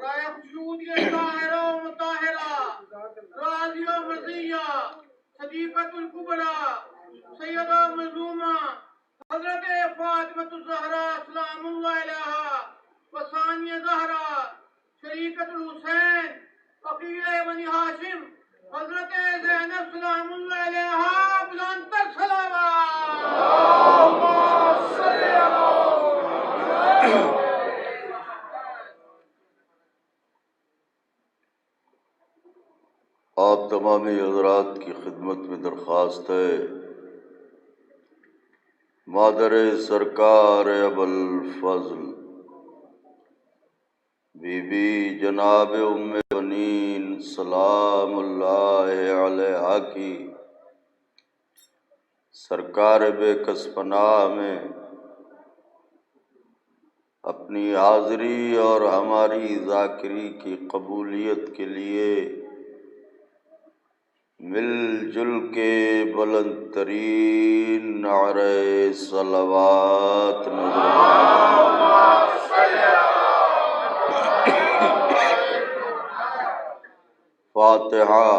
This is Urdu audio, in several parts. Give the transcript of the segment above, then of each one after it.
برائے خشودیت طاہرہ و مطہرہ راضیہ مرضیہ صدیقۃ الکبریٰ سیدہ مظلومہ حضرت فاطمۃ الزہرا سلام اللہ علیہا و ثانیہ زہرا شریکۃ الحسین عقیلہ بنی ہاشم حضرت زینب سلام اللہ علیہا بلند تر صلوات۔ آپ تمامی حضرات کی خدمت میں درخواست ہے مادر سرکار ابوالفضل بی بی جناب ام بنین سلام اللہ علیہا کی سرکار بے کس پناہ میں اپنی حاضری اور ہماری ذاکری کی قبولیت کے لیے مل جل کے بلند ترین نعرہ صلوات فاتحہ۔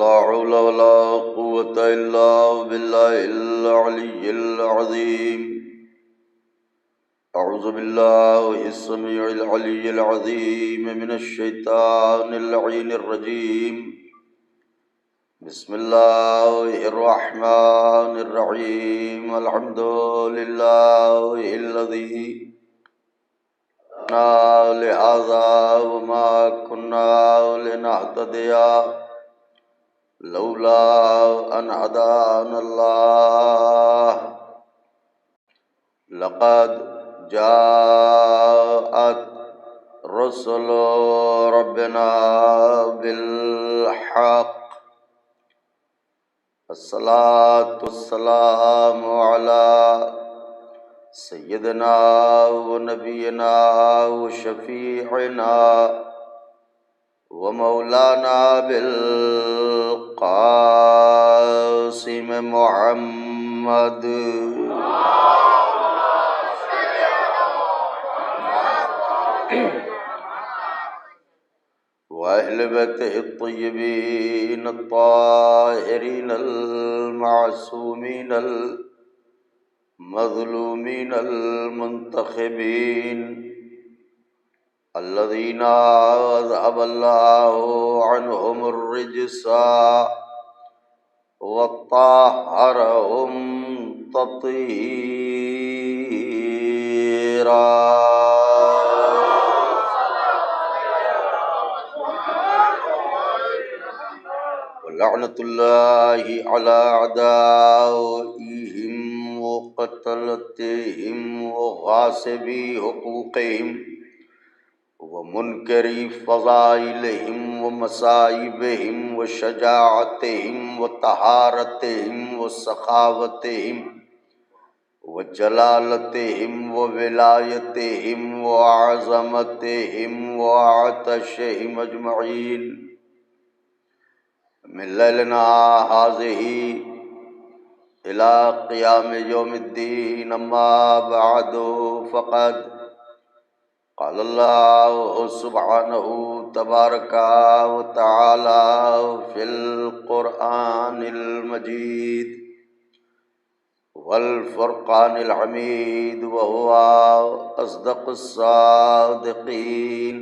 لا حول ولا قوة إلا بالله العلي العظيم۔ أعوذ بالله السميع العلي العظيم من الشيطان اللعين الرجيم۔ بسم الله الرحمن الرحيم۔ الحمد لله الذي هدانا لهذا وما كنا لنهتدي لولا أن هدانا الله۔ لقد جاءت رسل ربنا بالحق۔ الصلاة والسلام على سيدنا ونبينا وشفيعنا ومولانا بالقاسم محمد وأهل بيته الطيبين الطاهرين المعصومين المظلومين المنتخبين الذين أذهب الله عنهم الرجس وطهرهم تطهيرا۔ ولعنة الله على أعدائهم وقتلتهم وغاصبي حقوقهم ومنكري فضائلهم ومصائبهم وشجاعتهم وطهارتهم وسخاوتهم وجلالتهم وولايتهم وعظمتهم وعطشهم أجمعين من ليلنا هذه إلى قيام يوم الدين۔ أما بعد فقد قال الله سبحانه تبارك وتعالى في القرآن المجيد والفرقان الحميد وهو أصدق الصادقين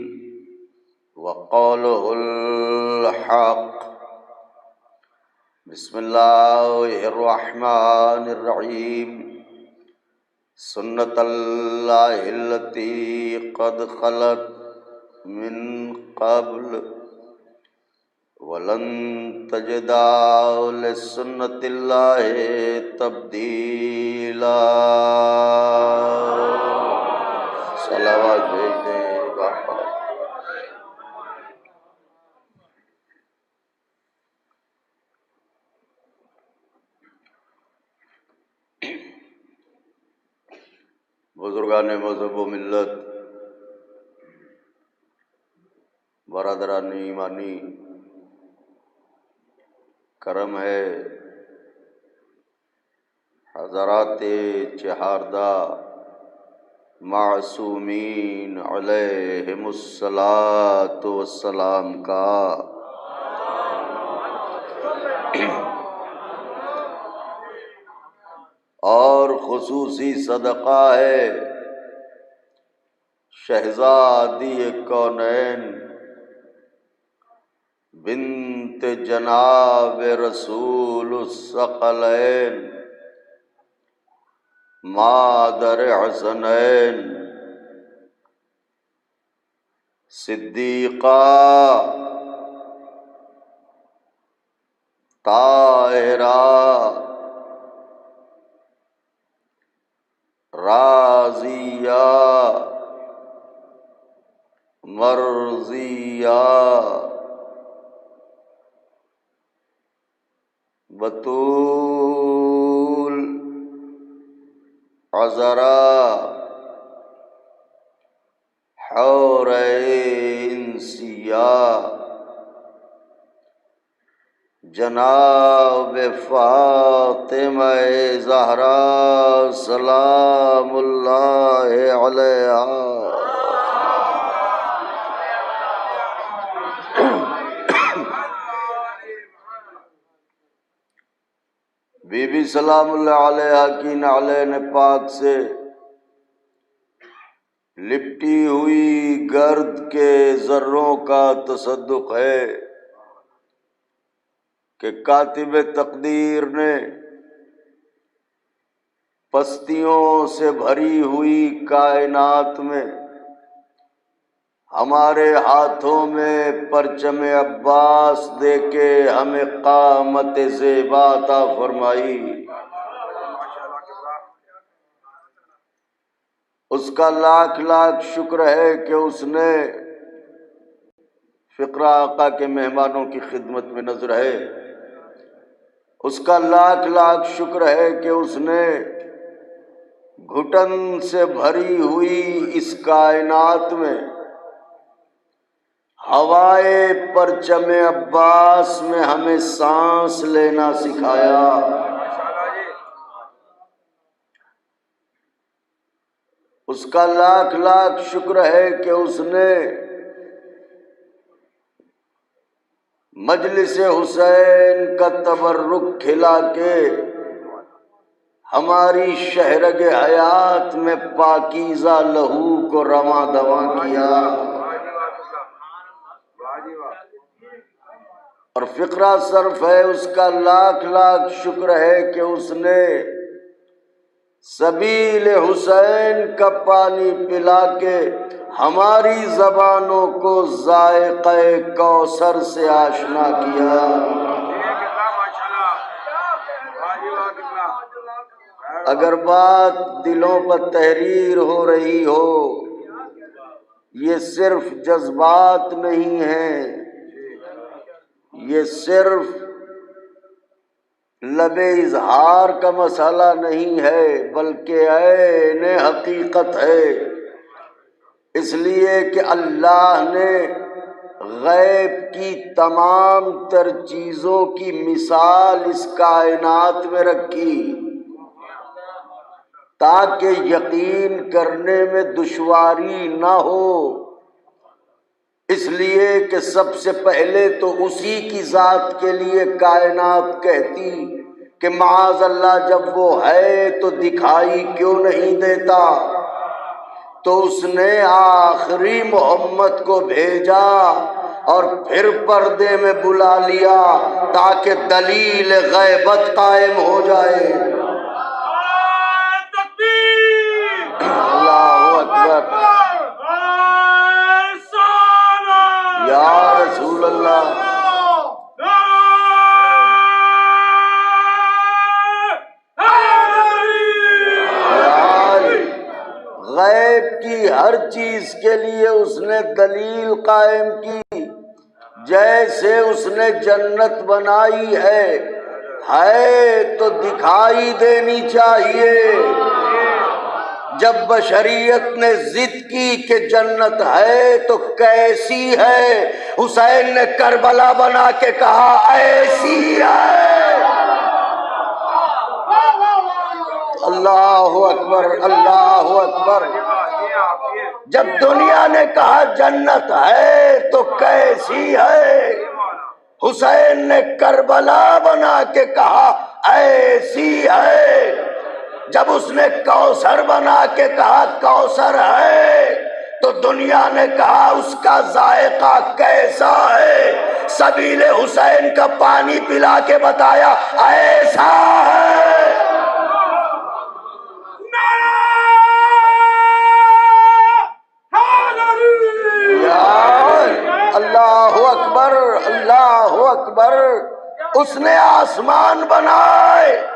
وقوله الحق۔ بسم الله الرحمن الرحيم۔ سنة الله التي قد خلت من قبل ولن تجد لسنة الله تبديلا۔ صلوات بھیج دیں باپا۔ بزرگان مذہب و ملت، برادران ایمانی، کرم ہے حضرات چہاردہ معصومین علیہم الصلاۃ والسلام کا، اور خصوصی صدقہ ہے شہزادی کونین بنت جناب رسول الثقلین مادر حسنین صدیقہ طاہرہ راضیہ مرضیہ بطول عذرا حورین سیاہ جناب فاطمہ زہرا سلام اللہ علیہا، بی بی سلام اللہ علیہا کی نعلین پاک سے لپٹی ہوئی گرد کے ذروں کا تصدق ہے کہ کاتب تقدیر نے پستیوں سے بھری ہوئی کائنات میں ہمارے ہاتھوں میں پرچم عباس دے کے ہمیں قامت زیبا عطا فرمائی۔ اس کا لاکھ لاکھ شکر ہے کہ اس نے فقرہ آقا کے مہمانوں کی خدمت میں نظر ہے، اس کا لاکھ لاکھ شکر ہے کہ اس نے گھٹن سے بھری ہوئی اس کائنات میں ہوائے پرچم عباس میں ہمیں سانس لینا سکھایا۔ اس کا لاکھ لاکھ شکر ہے کہ اس نے مجلس حسین کا تبرک کھلا کے ہماری شہرگ حیات میں پاکیزہ لہو کو رواں دواں کیا، اور فقرہ صرف ہے اس کا لاکھ لاکھ شکر ہے کہ اس نے سبیل حسین کا پانی پلا کے ہماری زبانوں کو ذائقہ کوثر سے آشنا کیا۔ اگر بات دلوں پر تحریر ہو رہی ہو، یہ صرف جذبات نہیں ہیں، یہ صرف لب اظہار کا مسئلہ نہیں ہے، بلکہ عین حقیقت ہے، اس لیے کہ اللہ نے غیب کی تمام تر چیزوں کی مثال اس کائنات میں رکھی تاکہ یقین کرنے میں دشواری نہ ہو، اس لیے کہ سب سے پہلے تو اسی کی ذات کے لیے کائنات کہتی کہ معاذ اللہ جب وہ ہے تو دکھائی کیوں نہیں دیتا، تو اس نے آخری محمد کو بھیجا اور پھر پردے میں بلا لیا تاکہ دلیل غیبت قائم ہو جائے۔ اللہ اکبر، یا رسول اللہ، غیب کی ہر چیز کے لیے اس نے دلیل قائم کی، جیسے اس نے جنت بنائی ہے تو دکھائی دینی چاہیے، جب بشریت نے ضد کی کہ جنت ہے تو کیسی ہے، حسین نے کربلا بنا کے کہا ایسی ہے۔ اللہ اکبر، اللہ اکبر۔ جب دنیا نے کہا جنت ہے تو کیسی ہے، حسین نے کربلا بنا کے کہا ایسی ہے۔ جب اس نے کوثر بنا کے کہا کوثر ہے تو دنیا نے کہا اس کا ذائقہ کیسا ہے، سبیل حسین کا پانی پلا کے بتایا ایسا ہے۔ اللہ اکبر، اللہ اکبر۔ اس نے آسمان بنائے۔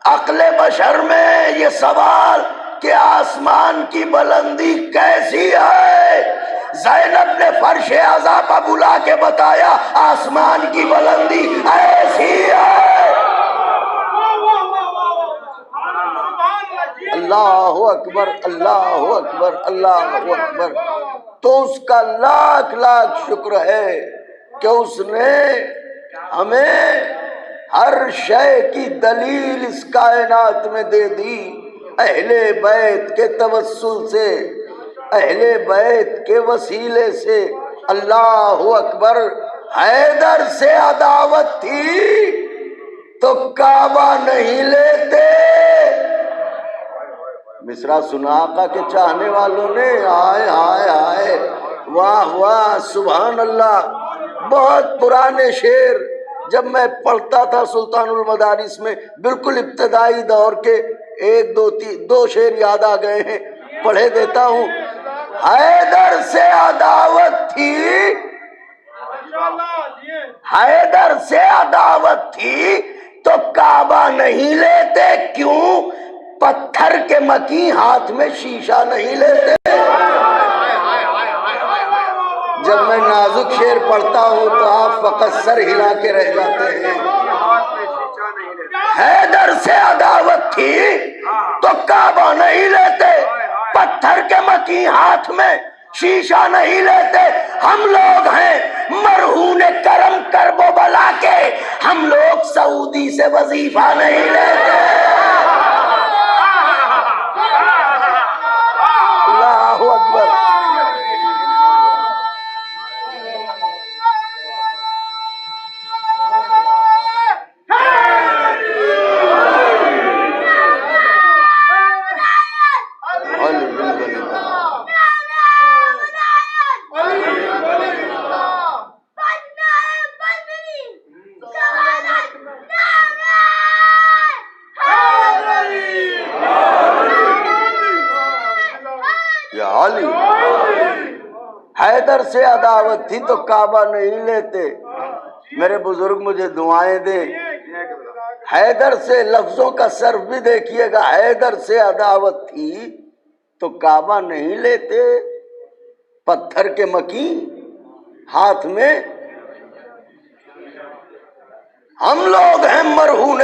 عقل بشر میں یہ سوال کہ آسمان کی بلندی کیسی ہے، زینب نے فرش عزا پہ بلا کے بتایا آسمان کی بلندی ایسی ہے۔ اللہ اکبر، اللہ اکبر، اللہ اکبر۔ تو اس کا لاکھ لاکھ شکر ہے کہ اس نے ہمیں ہر شے کی دلیل اس کائنات میں دے دی، اہل بیت کے توسل سے، اہل بیت کے وسیلے سے۔ اللہ اکبر۔ حیدر سے عداوت تھی تو کعبہ نہیں لیتے۔ مصرع سنا آقا کے چاہنے والوں نے، آئے آئے آئے، واہ واہ، سبحان اللہ۔ بہت پرانے شعر جب میں پڑھتا تھا سلطان المدارس میں، بالکل ابتدائی دور کے، ایک دو شعر یاد آ گئے ہیں، پڑھے دیتا ہوں۔ حیدر سے عداوت تھی، حیدر سے عداوت تھی تو کعبہ نہیں لیتے، کیوں؟ پتھر کے مکی ہاتھ میں شیشہ نہیں لیتے۔ جب میں نازک شعر پڑھتا ہوں تو آپ فقط سر ہلا کے رہ جاتے ہیں۔ حیدر سے عداوت تھی تو کعبہ نہیں لیتے، پتھر کے مکی ہاتھ میں شیشہ نہیں لیتے۔ ہم لوگ ہیں مرہون کرم کرب و بلا کے، ہم لوگ سعودی سے وظیفہ نہیں لیتے۔ اللہ اکبر۔ حیدر سے عداوت تھی تو کعبہ نہیں لیتے۔ میرے بزرگ مجھے دعائیں دیں۔ حیدر سے لفظوں کا صرف بھی دیکھیے گا، حیدر سے عداوت تھی تو کعبہ نہیں لیتے، پتھر کے مکی ہاتھ میں۔ ہم لوگ ہیں مرہون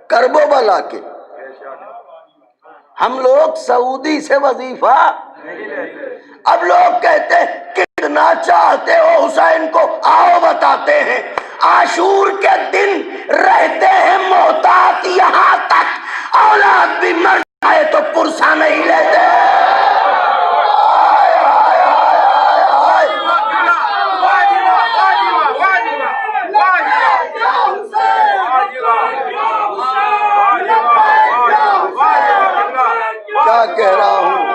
کرب و بلا کے، ہم لوگ سعودی سے وظیفہ۔ اب لوگ کہتے ہیں کتنا چاہتے ہو حسین کو، آؤ بتاتے ہیں۔ عاشور کے دن رہتے ہیں محتاط یہاں تک، اولاد بھی مر جائے تو پرسہ نہیں لیتے۔ کیا کہہ رہا ہوں؟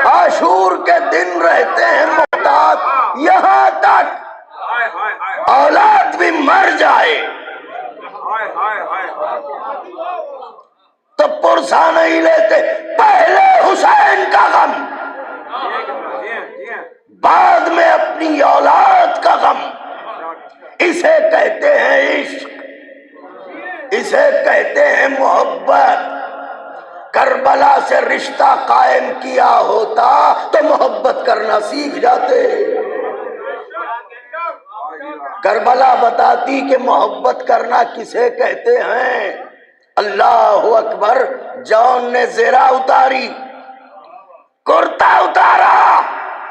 عاشور کے دن رہتے ہیں محتاط یہاں تک، اولاد بھی مر جائے تو پرسہ نہیں لیتے۔ پہلے حسین کا غم، بعد میں اپنی اولاد کا غم۔ اسے کہتے ہیں عشق، اسے کہتے ہیں محبت۔ کربلا سے رشتہ قائم کیا ہوتا تو محبت کرنا سیکھ جاتے۔ کربلا بتاتی کہ محبت کرنا کسے کہتے ہیں۔ اللہ اکبر۔ جون نے زرہ اتاری، کرتا اتارا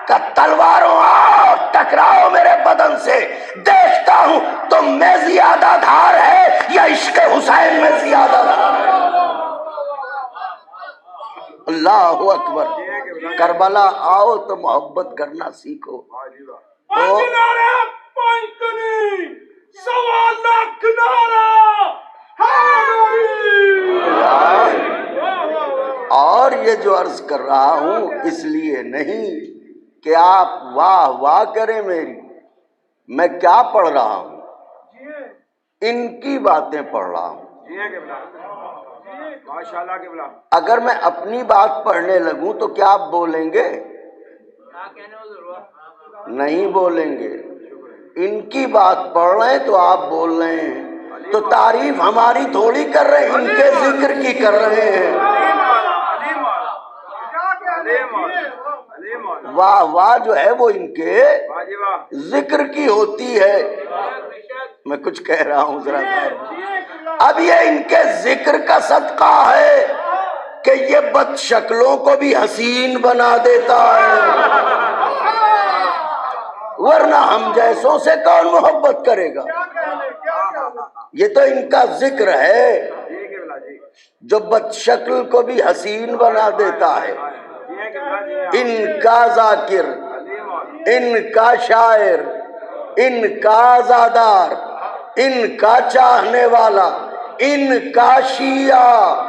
کہ تلواروں آؤ ٹکراؤ میرے بدن سے، دیکھتا ہوں تم میں زیادہ دھار ہے یا عشق حسین میں زیادہ دھار ہے۔ اللہ اکبر۔ کربلا آؤ تو محبت کرنا سیکھو۔ اور یہ جو عرض کر رہا ہوں اس لیے نہیں کہ آپ واہ واہ کریں میری، میں کیا پڑھ رہا ہوں؟ ان کی باتیں پڑھ رہا ہوں۔ اگر میں اپنی بات پڑھنے لگوں تو کیا آپ بولیں گے؟ نہیں بولیں گے۔ ان کی بات پڑھ رہے ہیں تو آپ بول رہے ہیں، تو تعریف ہماری تھوڑی کر رہے ہیں، ان کے ذکر کی کر رہے ہیں۔ واہ واہ جو ہے وہ ان کے ذکر کی ہوتی ہے۔ میں کچھ کہہ رہا ہوں ذرا اب یہ ان کے ذکر کا صدقہ ہے کہ یہ بد شکلوں کو بھی حسین بنا دیتا ہے، ورنہ ہم جیسوں سے کون محبت کرے گا؟ یہ تو ان کا ذکر ہے جو بد شکل کو بھی حسین بنا دیتا ہے۔ ان کا ذاکر، ان کا شاعر، ان کا عزادار، ان کا چاہنے والا، ان کا شیعہ،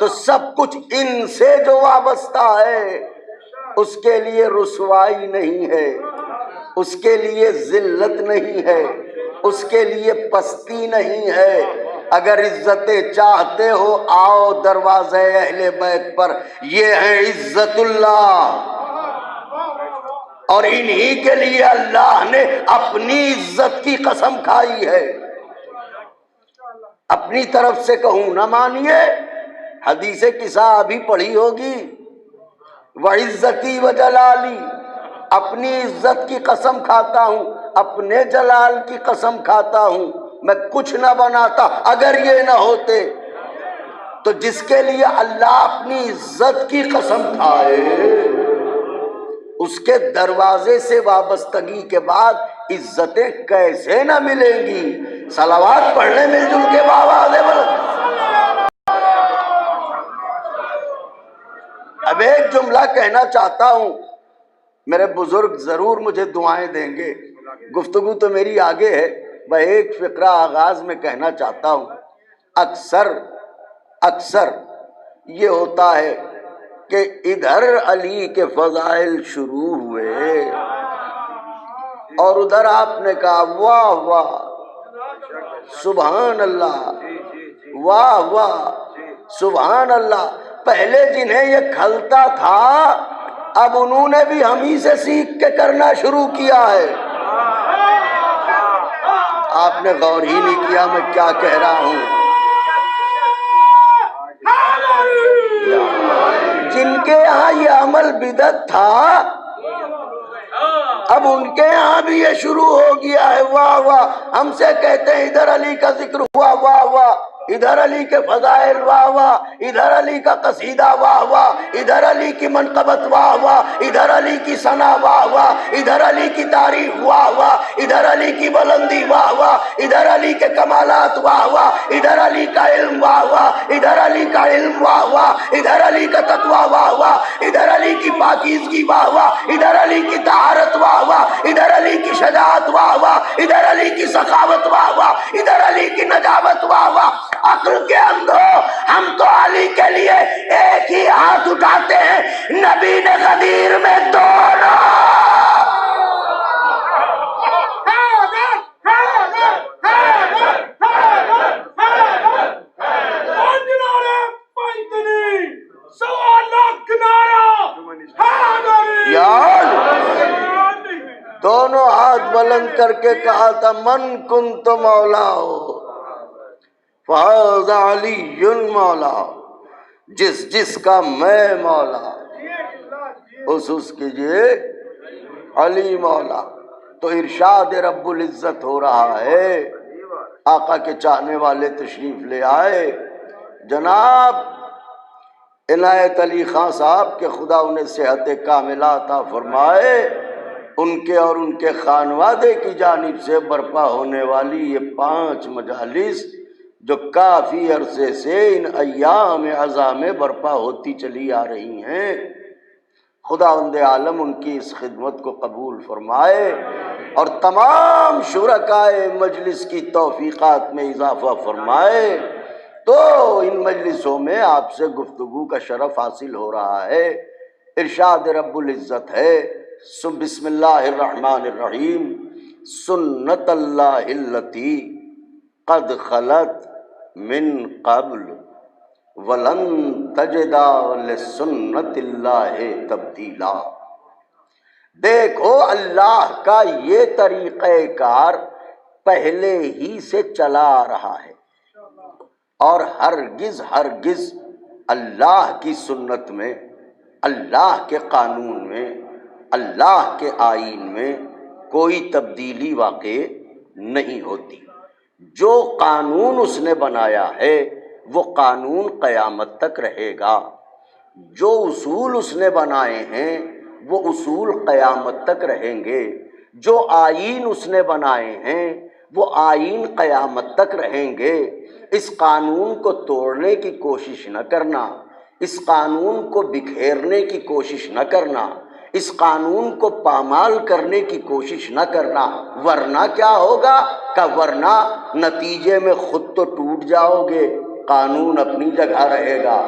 تو سب کچھ ان سے جو وابستہ ہے اس کے لیے رسوائی نہیں ہے، اس کے لیے ذلت نہیں ہے، اس کے لیے پستی نہیں ہے۔ اگر عزتیں چاہتے ہو آؤ دروازے اہل بیت پر، یہ ہے عزت اللہ، اور انہی کے لیے اللہ نے اپنی عزت کی قسم کھائی ہے۔ اپنی طرف سے کہوں نہ مانیے، حدیث کسا ابھی پڑھی ہوگی، وعزتی وجلالی، اپنی عزت کی قسم کھاتا ہوں، اپنے جلال کی قسم کھاتا ہوں، میں کچھ نہ بناتا اگر یہ نہ ہوتے۔ تو جس کے لیے اللہ اپنی عزت کی قسم کھائے اس کے دروازے سے وابستگی کے بعد عزتیں کیسے نہ ملیں گی؟ صلوات پڑھنے مل جل کے بابا اب ایک جملہ کہنا چاہتا ہوں، میرے بزرگ ضرور مجھے دعائیں دیں گے، گفتگو تو میری آگے ہے، میں ایک فقرہ آغاز میں کہنا چاہتا ہوں۔ اکثر یہ ہوتا ہے کہ ادھر علی کے فضائل شروع ہوئے اور ادھر آپ نے کہا واہ واہ سبحان اللہ، واہ واہ سبحان اللہ۔ پہلے جنہیں یہ کھلتا تھا اب انہوں نے بھی ہم ہی سے سیکھ کے کرنا شروع کیا ہے۔ آپ نے غور ہی نہیں کیا میں کیا کہہ رہا ہوں۔ جن کے یہاں یہ عمل بدعت تھا اب ان کے یہاں بھی یہ شروع ہو گیا ہے، واہ واہ۔ ہم سے کہتے ہیں ادھر علی کا ذکر ہوا، واہ واہ، ادھر علی کے فضائل، واہ واہ، ادھر علی کا قصیدہ، واہ واہ، ادھر علی کی منقبت، واہ واہ، ادھر علی کی ثنا، واہ واہ، ادھر علی کی تعریف، واہ واہ، ادھر علی کی بلندی، واہ واہ، ادھر علی کے کمالات، واہ واہ، ادھر علی کا علم، واہ واہ، ادھر علی کا علم، واہ واہ، ادھر علی کا تقویٰ، واہ واہ، ادھر علی کی پاکیزگی، واہ واہ، ادھر علی کی طہارت، واہ واہ، ادھر علی کی شجاعت، واہ واہ، ادھر علی کی سخاوت، واہ واہ، ادھر علی کی نجابت، واہ واہ۔ عقل کے اندھو، ہم تو علی کے لیے ایک ہی ہاتھ اٹھاتے ہیں، نبی نے غدیر میں دونوں۔ دونوں ہاتھ بلند کر کے کہا تھا من کنت مولا ہو فہذا علی مولا۔ جس جس کا میں مولا اس کیجئے علی مولا۔ تو ارشاد رب العزت ہو رہا ہے، آقا کے چاہنے والے تشریف لے آئے، جناب عنایت علی خان صاحب کے خدا انہیں صحت کاملہ عطا فرمائے، ان کے اور ان کے خانوادے کی جانب سے برپا ہونے والی یہ 5 مجالس جو کافی عرصے سے ان ایام عزا میں برپا ہوتی چلی آ رہی ہیں، خداوند عالم ان کی اس خدمت کو قبول فرمائے اور تمام شرکائے مجلس کی توفیقات میں اضافہ فرمائے۔ تو ان مجلسوں میں آپ سے گفتگو کا شرف حاصل ہو رہا ہے۔ ارشاد رب العزت ہے، بسم اللہ الرحمن الرحیم، سنت اللہ التی قد خلت من قبل ولن تجد لسنت اللہ تبدیلا۔ دیکھو اللہ کا یہ طریقہ کار پہلے ہی سے چلا آ رہا ہے اور ہرگز ہرگز اللہ کی سنت میں، اللہ کے قانون میں، اللہ کے آئین میں کوئی تبدیلی واقع نہیں ہوتی۔ جو قانون اس نے بنایا ہے وہ قانون قیامت تک رہے گا، جو اصول اس نے بنائے ہیں وہ اصول قیامت تک رہیں گے، جو آئین اس نے بنائے ہیں وہ آئین قیامت تک رہیں گے۔ اس قانون کو توڑنے کی کوشش نہ کرنا، اس قانون کو بکھیرنے کی کوشش نہ کرنا، اس قانون کو پامال کرنے کی کوشش نہ کرنا، ورنہ کیا ہوگا کہ ورنہ نتیجے میں خود تو ٹوٹ جاؤ گے، قانون اپنی جگہ رہے گا،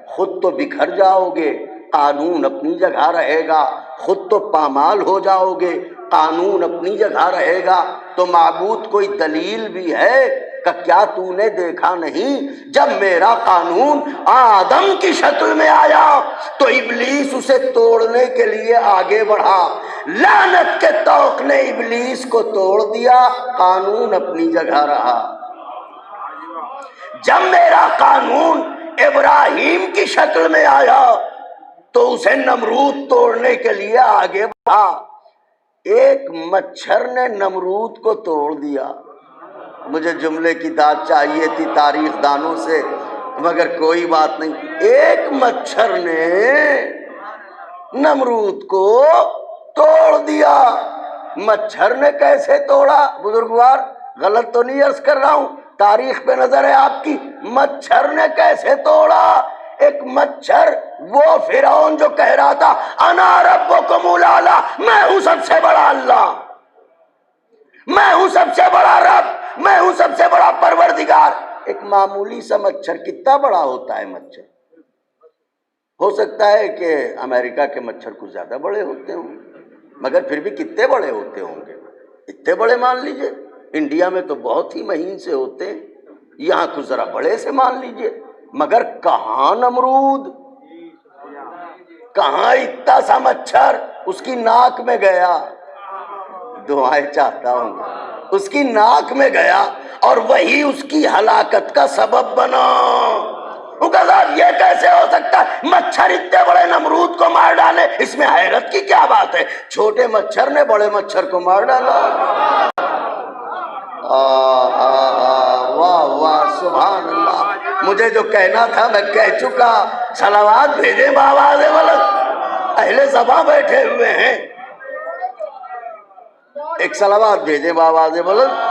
خود تو بکھر جاؤ گے، قانون اپنی جگہ رہے گا، خود تو پامال ہو جاؤ گے، قانون اپنی جگہ رہے گا۔ تو معبود کوئی دلیل بھی ہے کہ کیا تو نے دیکھا نہیں جب میرا قانون آدم کی شکل میں آیا تو ابلیس اسے توڑنے کے لیے آگے بڑھا، لعنت کے طوق نے ابلیس کو توڑ دیا، قانون اپنی جگہ رہا۔ جب میرا قانون ابراہیم کی شکل میں آیا تو اسے نمرود توڑنے کے لیے آگے بڑھا، ایک مچھر نے نمرود کو توڑ دیا۔ مجھے جملے کی داد چاہیے تھی تاریخ دانوں سے، مگر کوئی بات نہیں، ایک مچھر نے نمرود کو توڑ دیا۔ مچھر نے کیسے توڑا؟ بزرگوار غلط تو نہیں عرض کر رہا ہوں، تاریخ پہ نظر ہے آپ کی، مچھر نے کیسے توڑا؟ ایک مچھر، وہ فرعون جو کہہ رہا تھا انا ربکم الاعلی، میں ہوں سب سے بڑا اللہ، میں ہوں سب سے بڑا رب، میں ہوں سب سے بڑا پروردگار، ایک معمولی سا مچھر کتنا بڑا ہوتا ہے؟ مچھر ہو سکتا ہے کہ امریکہ کے مچھر کچھ زیادہ بڑے ہوتے ہوں، مگر پھر بھی کتنے بڑے ہوتے ہوں گے؟ اتنے بڑے مان لیجئے، انڈیا میں تو بہت ہی مہین سے ہوتے ہیں، یہاں کچھ ذرا بڑے سے مان لیجئے، مگر کہاں نمرود، کہاں اتنا سا مچھر اس کی ناک میں گیا، دعائیں چاہتا ہوں، اس کی ناک میں گیا اور وہی اس کی ہلاکت کا سبب بنا۔ یہ کیسے ہو سکتا ہے؟ مچھر اتنے بڑے نمرود کو مار ڈالے، اس میں حیرت کی کیا بات ہے؟ چھوٹے مچھر نے بڑے مچھر کو مار ڈالا۔ واہ واہ سبحان اللہ، مجھے جو کہنا تھا میں کہہ چکا۔ صلوات بھیجے بآواز بلند، اہل زباں بیٹھے ہوئے ہیں، ایک صلوات بھیجے بآواز بلند۔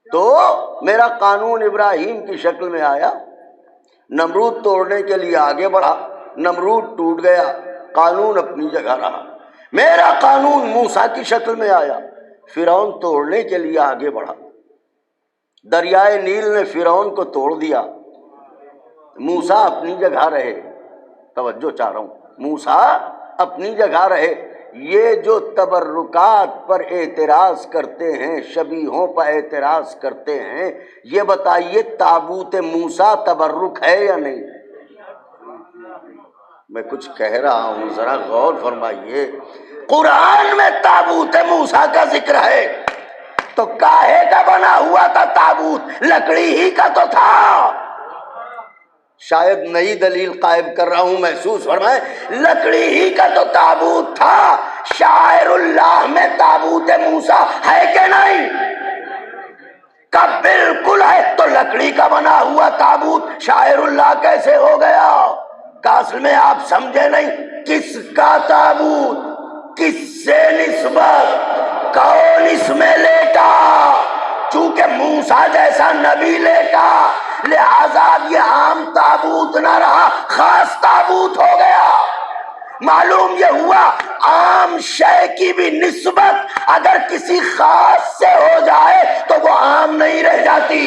تو میرا قانون ابراہیم کی شکل میں آیا، نمرود توڑنے کے لیے آگے بڑھا، نمرود ٹوٹ گیا، قانون اپنی جگہ رہا۔ میرا قانون موسیٰ کی شکل میں آیا، فرعون توڑنے کے لیے آگے بڑھا، دریائے نیل نے فرعون کو توڑ دیا، موسیٰ اپنی جگہ رہے۔ توجہ چاہ رہا ہوں، موسیٰ اپنی جگہ رہے۔ یہ جو تبرکات پر اعتراض کرتے ہیں، شبیہوں پر اعتراض کرتے ہیں، یہ بتائیے تابوت موسیٰ تبرک ہے یا نہیں؟ میں کچھ کہہ رہا ہوں، ذرا غور فرمائیے. قرآن میں تابوت موسیٰ کا ذکر ہے تو کاہے کا بنا ہوا تھا تابوت؟ لکڑی ہی کا تو تھا. شاید نئی دلیل قائم کر رہا ہوں، محسوس فرمائیں. لکڑی ہی کا تو تابوت تھا. شاعر اللہ میں تابوت موسیٰ ہے کہ نہیں؟ کا بالکل ہے. تو لکڑی کا بنا ہوا تابوت شاعر اللہ کیسے ہو گیا؟ کاصل میں آپ سمجھے نہیں. کس کا تابوت؟ کس سے نسبت؟ کون اس میں لیٹا؟ چونکہ موسیٰ جیسا نبی لیٹا، لہذا یہ عام تابوت نہ رہا، خاص تابوت ہو گیا. معلوم یہ ہوا عام شے کی بھی نسبت اگر کسی خاص سے ہو جائے تو وہ عام نہیں رہ جاتی.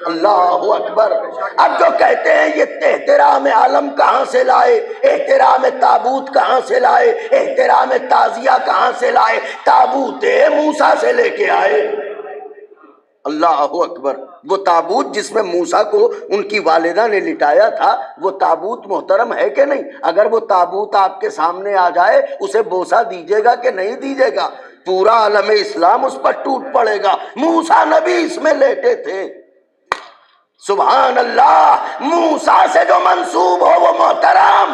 اللہ اکبر. اب جو کہتے ہیں یہ احترام علم کہاں سے لائے، احترام تابوت کہاں سے لائے، احترام تعزیہ کہاں سے لائے؟ تابوت موسیٰ سے لے کے آئے. اللہ اکبر. وہ تابوت جس میں موسیٰ کو ان کی والدہ نے لٹایا تھا، وہ تابوت محترم ہے کہ نہیں؟ اگر وہ تابوت آپ کے سامنے آ جائے اسے بوسہ دیجیے گا کہ نہیں دیجیے گا؟ پورا عالم اسلام اس پر ٹوٹ پڑے گا. موسیٰ نبی اس میں لیٹے تھے. سبحان اللہ. موسیٰ سے جو منسوب ہو وہ محترم،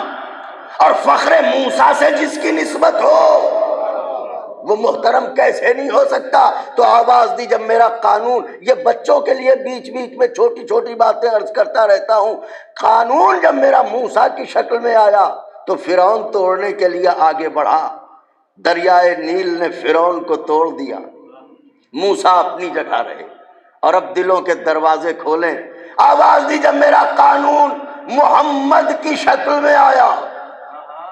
اور فخر موسیٰ سے جس کی نسبت ہو وہ محترم کیسے نہیں ہو سکتا؟ تو آواز دی جب میرا قانون، یہ بچوں کے لیے بیچ بیچ میں چھوٹی چھوٹی باتیں عرض کرتا رہتا ہوں. قانون جب میرا موسیٰ کی شکل میں آیا تو فرعون توڑنے کے لیے آگے بڑھا. دریائے نیل نے فرعون کو توڑ دیا. موسیٰ اپنی جگہ رہے. اور اب دلوں کے دروازے کھولیں. آواز دی جب میرا قانون محمد کی شکل میں آیا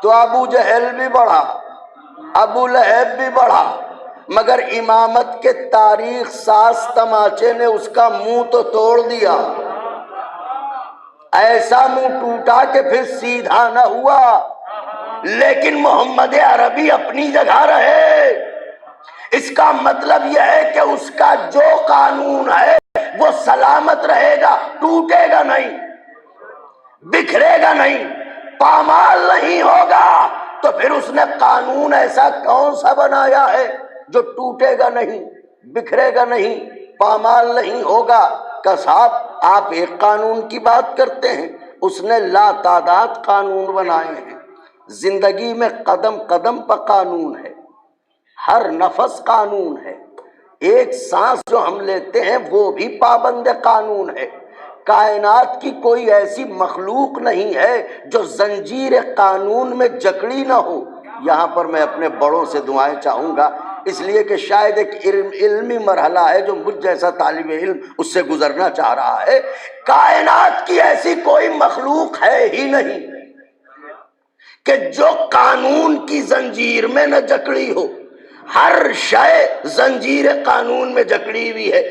تو ابو جہل بھی بڑھا، ابو لہب بھی بڑھا، مگر امامت کے تاریخ ساز تماچے نے اس کا منہ تو توڑ دیا. ایسا منہ ٹوٹا کہ پھر سیدھا نہ ہوا. لیکن محمد عربی اپنی جگہ رہے. اس کا مطلب یہ ہے کہ اس کا جو قانون ہے وہ سلامت رہے گا، ٹوٹے گا نہیں، بکھرے گا نہیں، پامال نہیں ہوگا. تو پھر اس نے قانون ایسا کون سا بنایا ہے جو ٹوٹے گا نہیں، بکھرے گا نہیں، پامال نہیں ہوگا؟ کہ صاحب آپ ایک قانون کی بات کرتے ہیں، اس نے لا تعداد قانون بنائے ہیں. زندگی میں قدم قدم پر قانون ہے، ہر نفس قانون ہے. ایک سانس جو ہم لیتے ہیں وہ بھی پابند قانون ہے. کائنات کی کوئی ایسی مخلوق نہیں ہے جو زنجیر قانون میں جکڑی نہ ہو. یہاں پر میں اپنے بڑوں سے دعائیں چاہوں گا، اس لیے کہ شاید ایک علمی مرحلہ ہے جو مجھ جیسا طالب علم اس سے گزرنا چاہ رہا ہے. کائنات کی ایسی کوئی مخلوق ہے ہی نہیں کہ جو قانون کی زنجیر میں نہ جکڑی ہو. ہر شے زنجیر قانون میں جکڑی ہوئی ہے،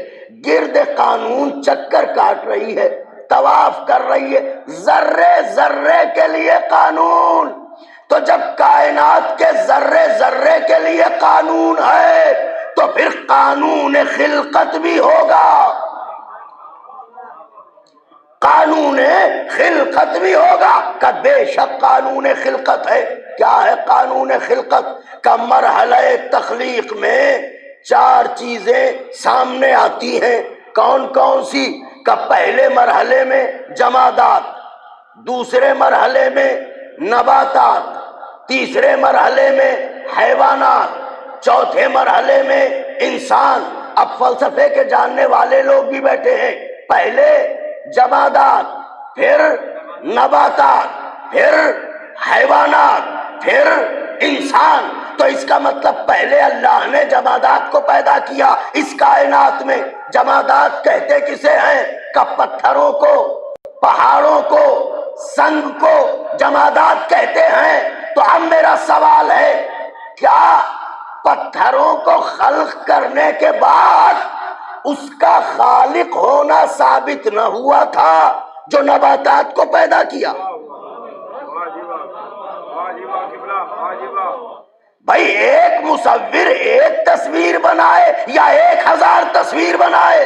گرد قانون چکر کاٹ رہی ہے، طواف کر رہی ہے، ذرے ذرے کے لیے قانون. تو جب کائنات کے ذرے ذرے کے لیے قانون ہے تو پھر قانون خلقت بھی ہوگا، قانون خلقت بھی ہوگا. کہ بے شک قانون خلقت ہے. کیا ہے قانون خلقت؟ کا مرحلہ تخلیق میں 4 چیزیں سامنے آتی ہیں. کون کون سی؟ کا پہلے مرحلے میں جمادات، دوسرے مرحلے میں نباتات، تیسرے مرحلے میں حیوانات، چوتھے مرحلے میں انسان. اب فلسفے کے جاننے والے لوگ بھی بیٹھے ہیں. پہلے جمادات، پھر نباتات، پھر حیوانات، پھر انسان. تو اس کا مطلب پہلے اللہ نے جمادات کو پیدا کیا. اس کائنات میں جمادات کہتے کسے ہیں؟ کہ پتھروں کو، پہاڑوں کو، سنگ کو جمادات کہتے ہیں. تو اب میرا سوال ہے، کیا پتھروں کو خلق کرنے کے بعد اس کا خالق ہونا ثابت نہ ہوا تھا جو نباتات کو پیدا کیا؟ بھائی ایک مصور ایک تصویر بنائے یا 1000 تصویر بنائے،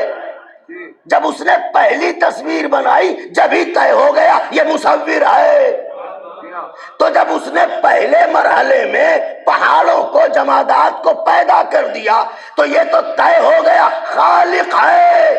جب اس نے پہلی تصویر بنائی جبھی طے ہو گیا یہ مصور ہے. تو جب اس نے پہلے مرحلے میں پہاڑوں کو جمادات کو پیدا کر دیا تو یہ تو طے ہو گیا خالق ہے.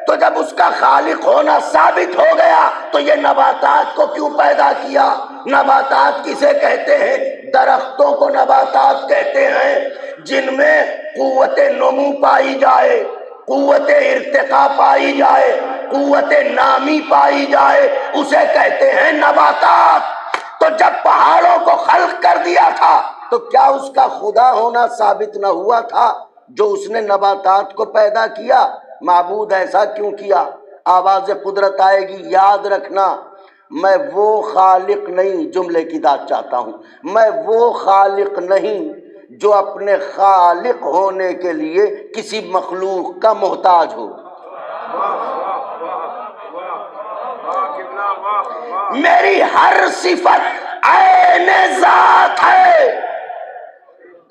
تو جب اس کا خالق ہونا ثابت ہو گیا تو یہ نباتات کو کیوں پیدا کیا؟ نباتات کسے کہتے ہیں؟ درختوں کو نباتات کہتے ہیں جن میں قوت نمو پائی جائے، قوت ارتقاء پائی جائے، قوت نامی پائی جائے، اسے کہتے ہیں نباتات. تو جب پہاڑوں کو خلق کر دیا تھا تو کیا اس کا خدا ہونا ثابت نہ ہوا تھا جو اس نے نباتات کو پیدا کیا؟ معبود ایسا کیوں کیا؟ آواز قدرت آئے گی، یاد رکھنا میں وہ خالق نہیں، جملے کی داد چاہتا ہوں، میں وہ خالق نہیں جو اپنے خالق ہونے کے لیے کسی مخلوق کا محتاج ہو. میری ہر صفت عین ذات ہے.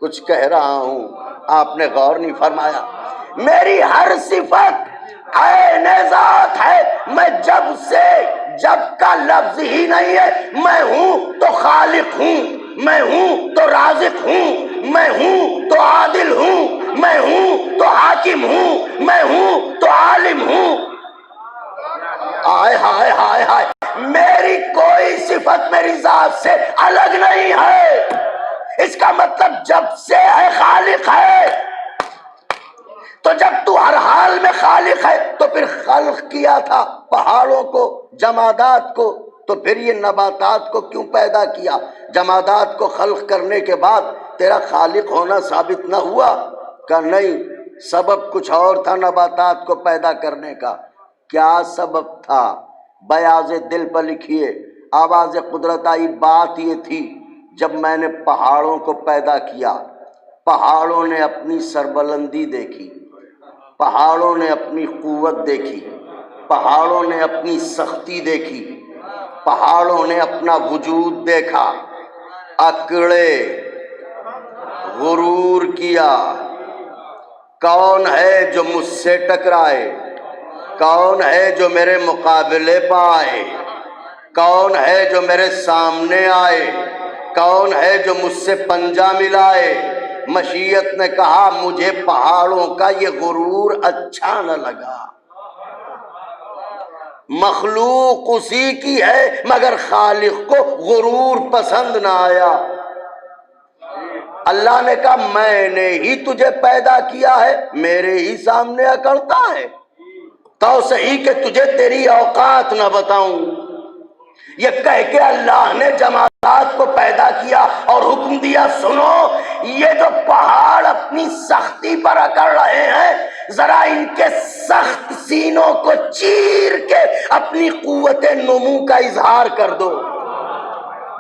کچھ کہہ رہا ہوں آپ نے غور نہیں فرمایا. میری ہر صفت عین ذات ہے. میں جب کا لفظ ہی نہیں ہے، میں ہوں تو خالق ہوں، میں ہوں تو رازق ہوں، میں ہوں تو عادل ہوں، میں ہوں تو حاکم ہوں، میں ہوں تو عالم ہوں. ہائے ہائے ہائے ہائے، میری کوئی صفت میری ذات سے الگ نہیں ہے. اس کا مطلب جب سے ہے خالق ہے. تو جب تو ہر حال میں خالق ہے تو پھر خلق کیا تھا پہاڑوں کو، جمادات کو، تو پھر یہ نباتات کو کیوں پیدا کیا؟ جمادات کو خلق کرنے کے بعد تیرا خالق ہونا ثابت نہ ہوا؟ کہ نہیں، سبب کچھ اور تھا نباتات کو پیدا کرنے کا. کیا سبب تھا؟ بیاض دل پر لکھیے. آواز قدرت آئی. بات یہ تھی جب میں نے پہاڑوں کو پیدا کیا، پہاڑوں نے اپنی سربلندی دیکھی، پہاڑوں نے اپنی قوت دیکھی، پہاڑوں نے اپنی سختی دیکھی، پہاڑوں نے اپنا وجود دیکھا، اکڑے، غرور کیا. کون ہے جو مجھ سے ٹکرائے؟ کون ہے جو میرے مقابلے پائے؟ کون ہے جو میرے سامنے آئے؟ کون ہے جو مجھ سے پنجہ ملائے؟ مشیت نے کہا مجھے پہاڑوں کا یہ غرور اچھا نہ لگا. مخلوق اسی کی ہے مگر خالق کو غرور پسند نہ آیا. اللہ نے کہا میں نے ہی تجھے پیدا کیا ہے، میرے ہی سامنے اکڑتا ہے تو صحیح کہ تجھے تیری اوقات نہ بتاؤں. یہ کہہ کے اللہ نے جمادات کو پیدا کیا اور حکم دیا سنو، یہ جو پہاڑ اپنی سختی پر اکڑ رہے ہیں ذرا ان کے سخت سینوں کو چیر کے اپنی قوت نمو کا اظہار کر دو.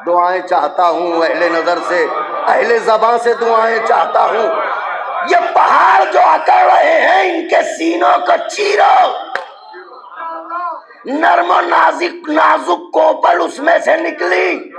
دعائیں چاہتا ہوں اہل نظر سے، اہل زباں سے دعائیں چاہتا ہوں. یہ پہاڑ جو اکڑ رہے ہیں ان کے سینوں کو چیرو. نرم و نازک کوپل اس میں سے نکلی.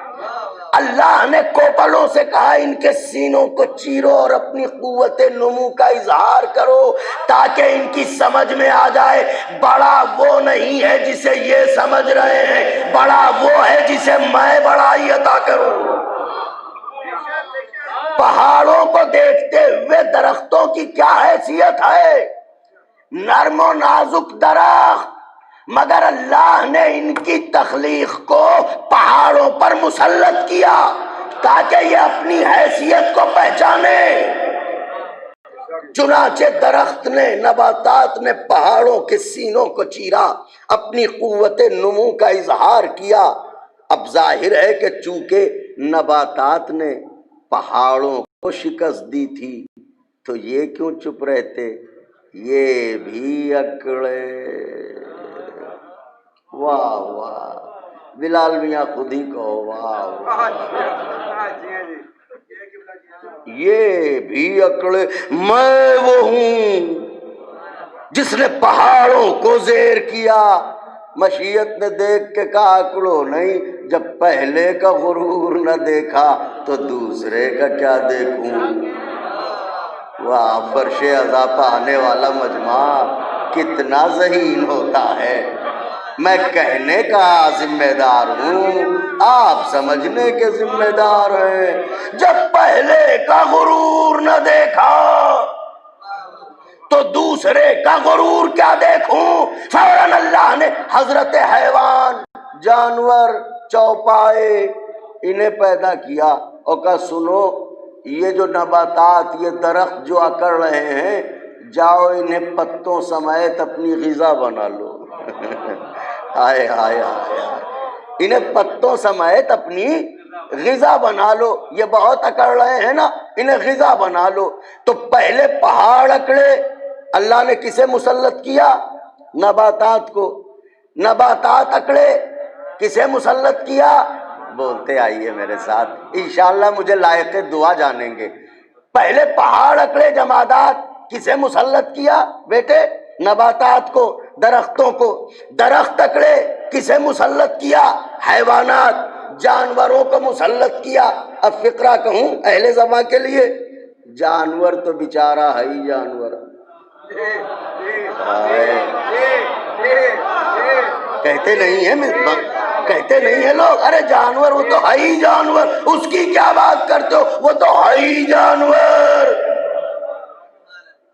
اللہ نے کوپلوں سے کہا ان کے سینوں کو چیرو اور اپنی قوت نمو کا اظہار کرو تاکہ ان کی سمجھ میں آ جائے بڑا وہ نہیں ہے جسے یہ سمجھ رہے ہیں، بڑا وہ ہے جسے میں بڑائی عطا کروں. پہاڑوں کو دیکھتے ہوئے درختوں کی کیا حیثیت ہے؟ نرم و نازک درخت، مگر اللہ نے ان کی تخلیق کو پہاڑوں پر مسلط کیا تاکہ یہ اپنی حیثیت کو پہچانے. چنانچہ درخت نے، نباتات نے پہاڑوں کے سینوں کو چیرا، اپنی قوت نمو کا اظہار کیا. اب ظاہر ہے کہ چونکہ نباتات نے پہاڑوں کو شکست دی تھی تو یہ کیوں چپ رہتے؟ یہ بھی اکڑے. واہ واہ، بلال میاں خود ہی کہو واہ واہ. یہ بھی اکڑے. میں وہ ہوں جس نے پہاڑوں کو زیر کیا. مشیت نے دیکھ کے کہا اکڑو نہیں، جب پہلے کا غرور نہ دیکھا تو دوسرے کا کیا دیکھوں. واہ، فرش عزا پہ آنے والا مجمع کتنا ذہین ہوتا ہے. میں کہنے کا ذمہ دار ہوں، آپ سمجھنے کے ذمہ دار ہیں. جب پہلے کا غرور نہ دیکھا تو دوسرے کا غرور کیا دیکھوں. فوراً اللہ نے حضرت حیوان، جانور، چوپائے انہیں پیدا کیا اور کہا سنو یہ جو نباتات، یہ درخت جو اکڑ رہے ہیں، جاؤ انہیں پتوں سمیت اپنی غذا بنا لو. ہائے ہائے ہائے، انہیں پتوں سمیت اپنی غذا بنا لو. یہ بہت اکڑ رہے ہیں نا، انہیں غذا بنا لو. تو پہلے پہاڑ اکڑے، اللہ نے کسے مسلط کیا؟ نباتات کو. نباتات اکڑے، کسے مسلط کیا؟ بولتے آئیے میرے ساتھ، انشاءاللہ مجھے لائق دعا جانیں گے. پہلے پہاڑ اکڑے، جمادات، کسے مسلط کیا بیٹے؟ نباتات کو، درختوں کو. درخت اکڑے، کسے مسلط کیا؟ حیوانات، جانوروں کو مسلط کیا. اب فقرہ کہوں اہل زباں کے لیے، جانور تو بیچارہ ہے ہی جانور. کہتے نہیں ہیں، کہتے نہیں ہیں لوگ، ارے جانور وہ تو ہے ہی جانور، اس کی کیا بات کرتے ہو، وہ تو ہے ہی جانور.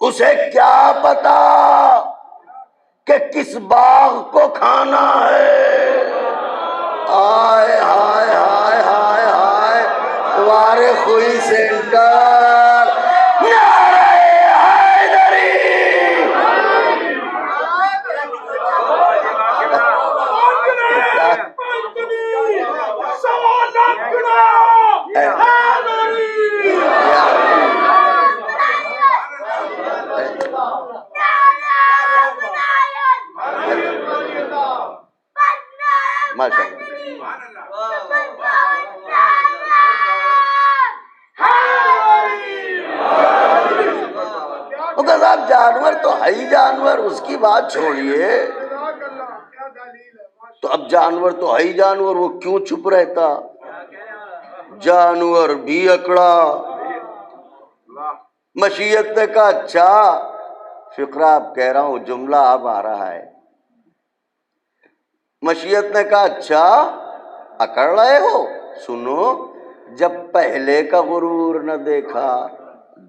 اسے کیا پتا کہ کس باغ کو کھانا ہے. آئے ہائے ہائے ہائے ہائے، وارے خوئی سینٹر، نعرہ حیدری. ماشاء اللہ صاحب، جانور تو ہے ہی جانور، اس کی بات چھوڑیے. تو اب جانور تو ہے ہی جانور، وہ کیوں چپ رہتا؟ جانور بھی اکڑا. مشیت نے کہا اچھا، فقرہ اب کہہ رہا ہوں، جملہ اب آ رہا ہے. مشیت نے کہا اچھا اکڑ رہے ہو، سنو جب پہلے کا غرور نہ دیکھا،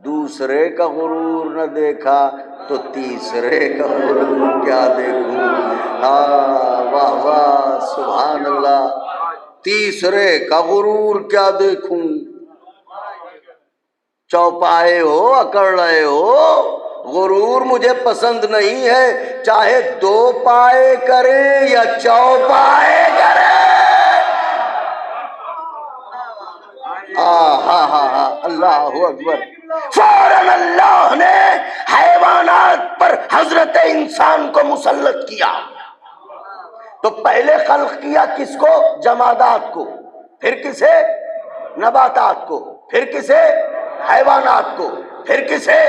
دوسرے کا غرور نہ دیکھا، تو تیسرے کا غرور کیا دیکھوں. ہاں واہ واہ سبحان اللہ، تیسرے کا غرور کیا دیکھوں. چوپائے ہو، اکڑ رہے ہو، غرور مجھے پسند نہیں ہے، چاہے دو پائے کرے یا چوپائے کرے. ہاں ہاں ہاں، اللہ اکبر. فوراً اللہ نے حیوانات پر حضرت انسان کو مسلط کیا. تو پہلے خلق کیا کس کو؟ جمادات کو. پھر کسے؟ نباتات کو. پھر کسے؟ حیوانات کو. پھر کسے؟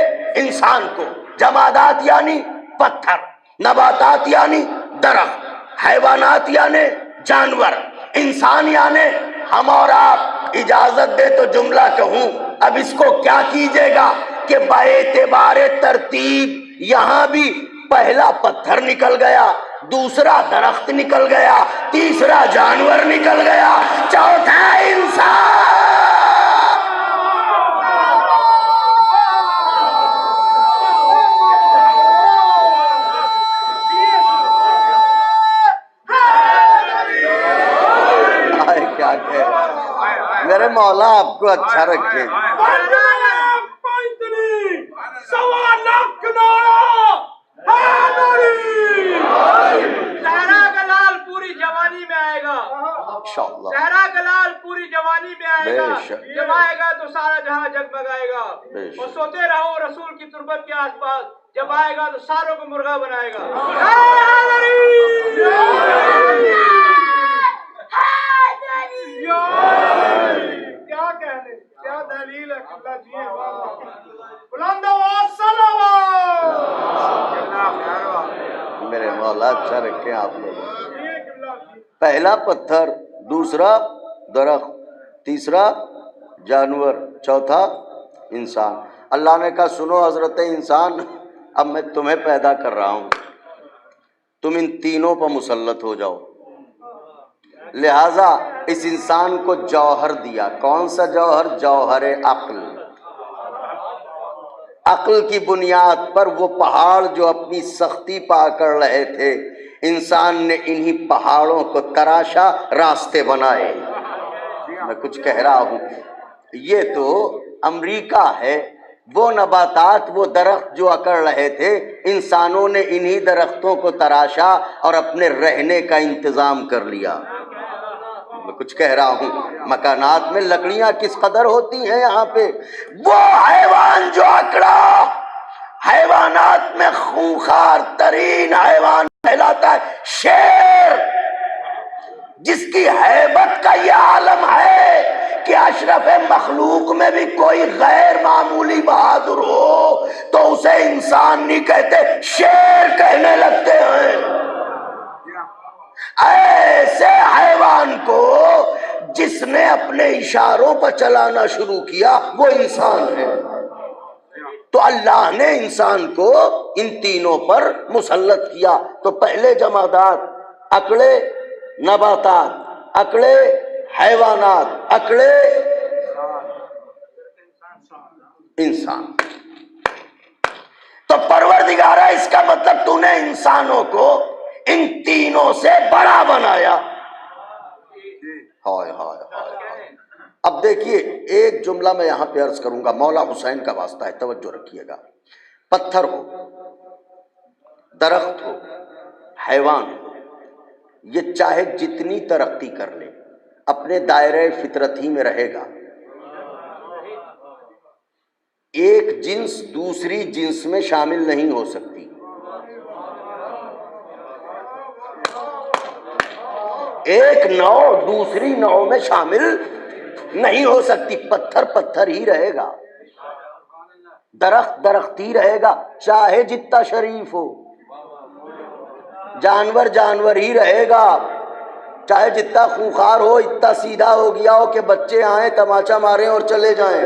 انسان کو. جمادات یعنی پتھر، نباتات یعنی درخت، حیوانات یعنی جانور، انسان یعنی ہم اور آپ. اجازت دے تو جملہ کہوں. اب اس کو کیا کیجئے گا کہ باعتبار ترتیب یہاں بھی پہلا پتھر نکل گیا، دوسرا درخت نکل گیا، تیسرا جانور نکل گیا، چوتھا انسان. میرے مولا آپ کو اچھا رکھے. زہرا کا لال پوری جوانی میں آئے گا، زہرا کا لال پوری جوانی میں آئے گا. جب آئے گا تو سارا جہاں جگمگائے گا. اور سوتے رہو رسول کی تربت کے آس پاس، جب آئے گا تو ساروں کو مرغا بنائے گا. کیا کہنے، کیا دلیل ہے قبلہ جی. بلند آواز میرے مولا اچھا رکھے آپ لوگ. پہلا پتھر، دوسرا درخت، تیسرا جانور، چوتھا انسان. اللہ نے کہا سنو حضرت انسان، اب میں تمہیں پیدا کر رہا ہوں. تم ان تینوں پر مسلط ہو جاؤ. لہذا اس انسان کو جوہر دیا. کون سا جوہر؟ جوہر عقل. عقل کی بنیاد پر وہ پہاڑ جو اپنی سختی پا کر رہے تھے، انسان نے انہی پہاڑوں کو تراشا، راستے بنائے. میں کچھ کہہ رہا ہوں. یہ تو امریکہ ہے. وہ نباتات، وہ درخت جو اکڑ رہے تھے، انسانوں نے انہی درختوں کو تراشا اور اپنے رہنے کا انتظام کر لیا. میں کچھ کہہ رہا ہوں. مکانات میں لکڑیاں کس قدر ہوتی ہیں یہاں پہ. وہ حیوان جو اکڑا، حیوانات میں خونخوار ترین حیوان کہلاتا ہے شیر، جس کی ہیبت کا یہ عالم ہے کہ اشرف مخلوق میں بھی کوئی غیر معمولی بہادر ہو تو اسے انسان نہیں کہتے، شیر کہنے لگتے ہیں. ایسے حیوان کو جس نے اپنے اشاروں پر چلانا شروع کیا وہ انسان ہے. تو اللہ نے انسان کو ان تینوں پر مسلط کیا. تو پہلے جمادات، اکڑے نباتات، اکڑے حیوانات، اکڑے انسان. تو پروردگارہ اس کا مطلب تو نے انسانوں کو ان تینوں سے بڑا بنایا. ہائے ہائے ہائے. اب دیکھیے ایک جملہ میں یہاں پہ عرض کروں گا، مولا حسین کا واسطہ ہے، توجہ رکھیے گا. پتھر ہو، درخت ہو، حیوان ہو، یہ چاہے جتنی ترقی کر لے اپنے دائرۂ فطرت ہی میں رہے گا. ایک جنس دوسری جنس میں شامل نہیں ہو سکتی. ایک نوع دوسری نوع میں شامل نہیں ہو سکتی. پتھر پتھر ہی رہے گا، درخت درخت ہی رہے گا، چاہے جتنا شریف ہو. جانور جانور ہی رہے گا، چاہے جتنا خونخوار ہو، اتنا سیدھا ہو گیا ہو کہ بچے آئیں تماچا ماریں اور چلے جائیں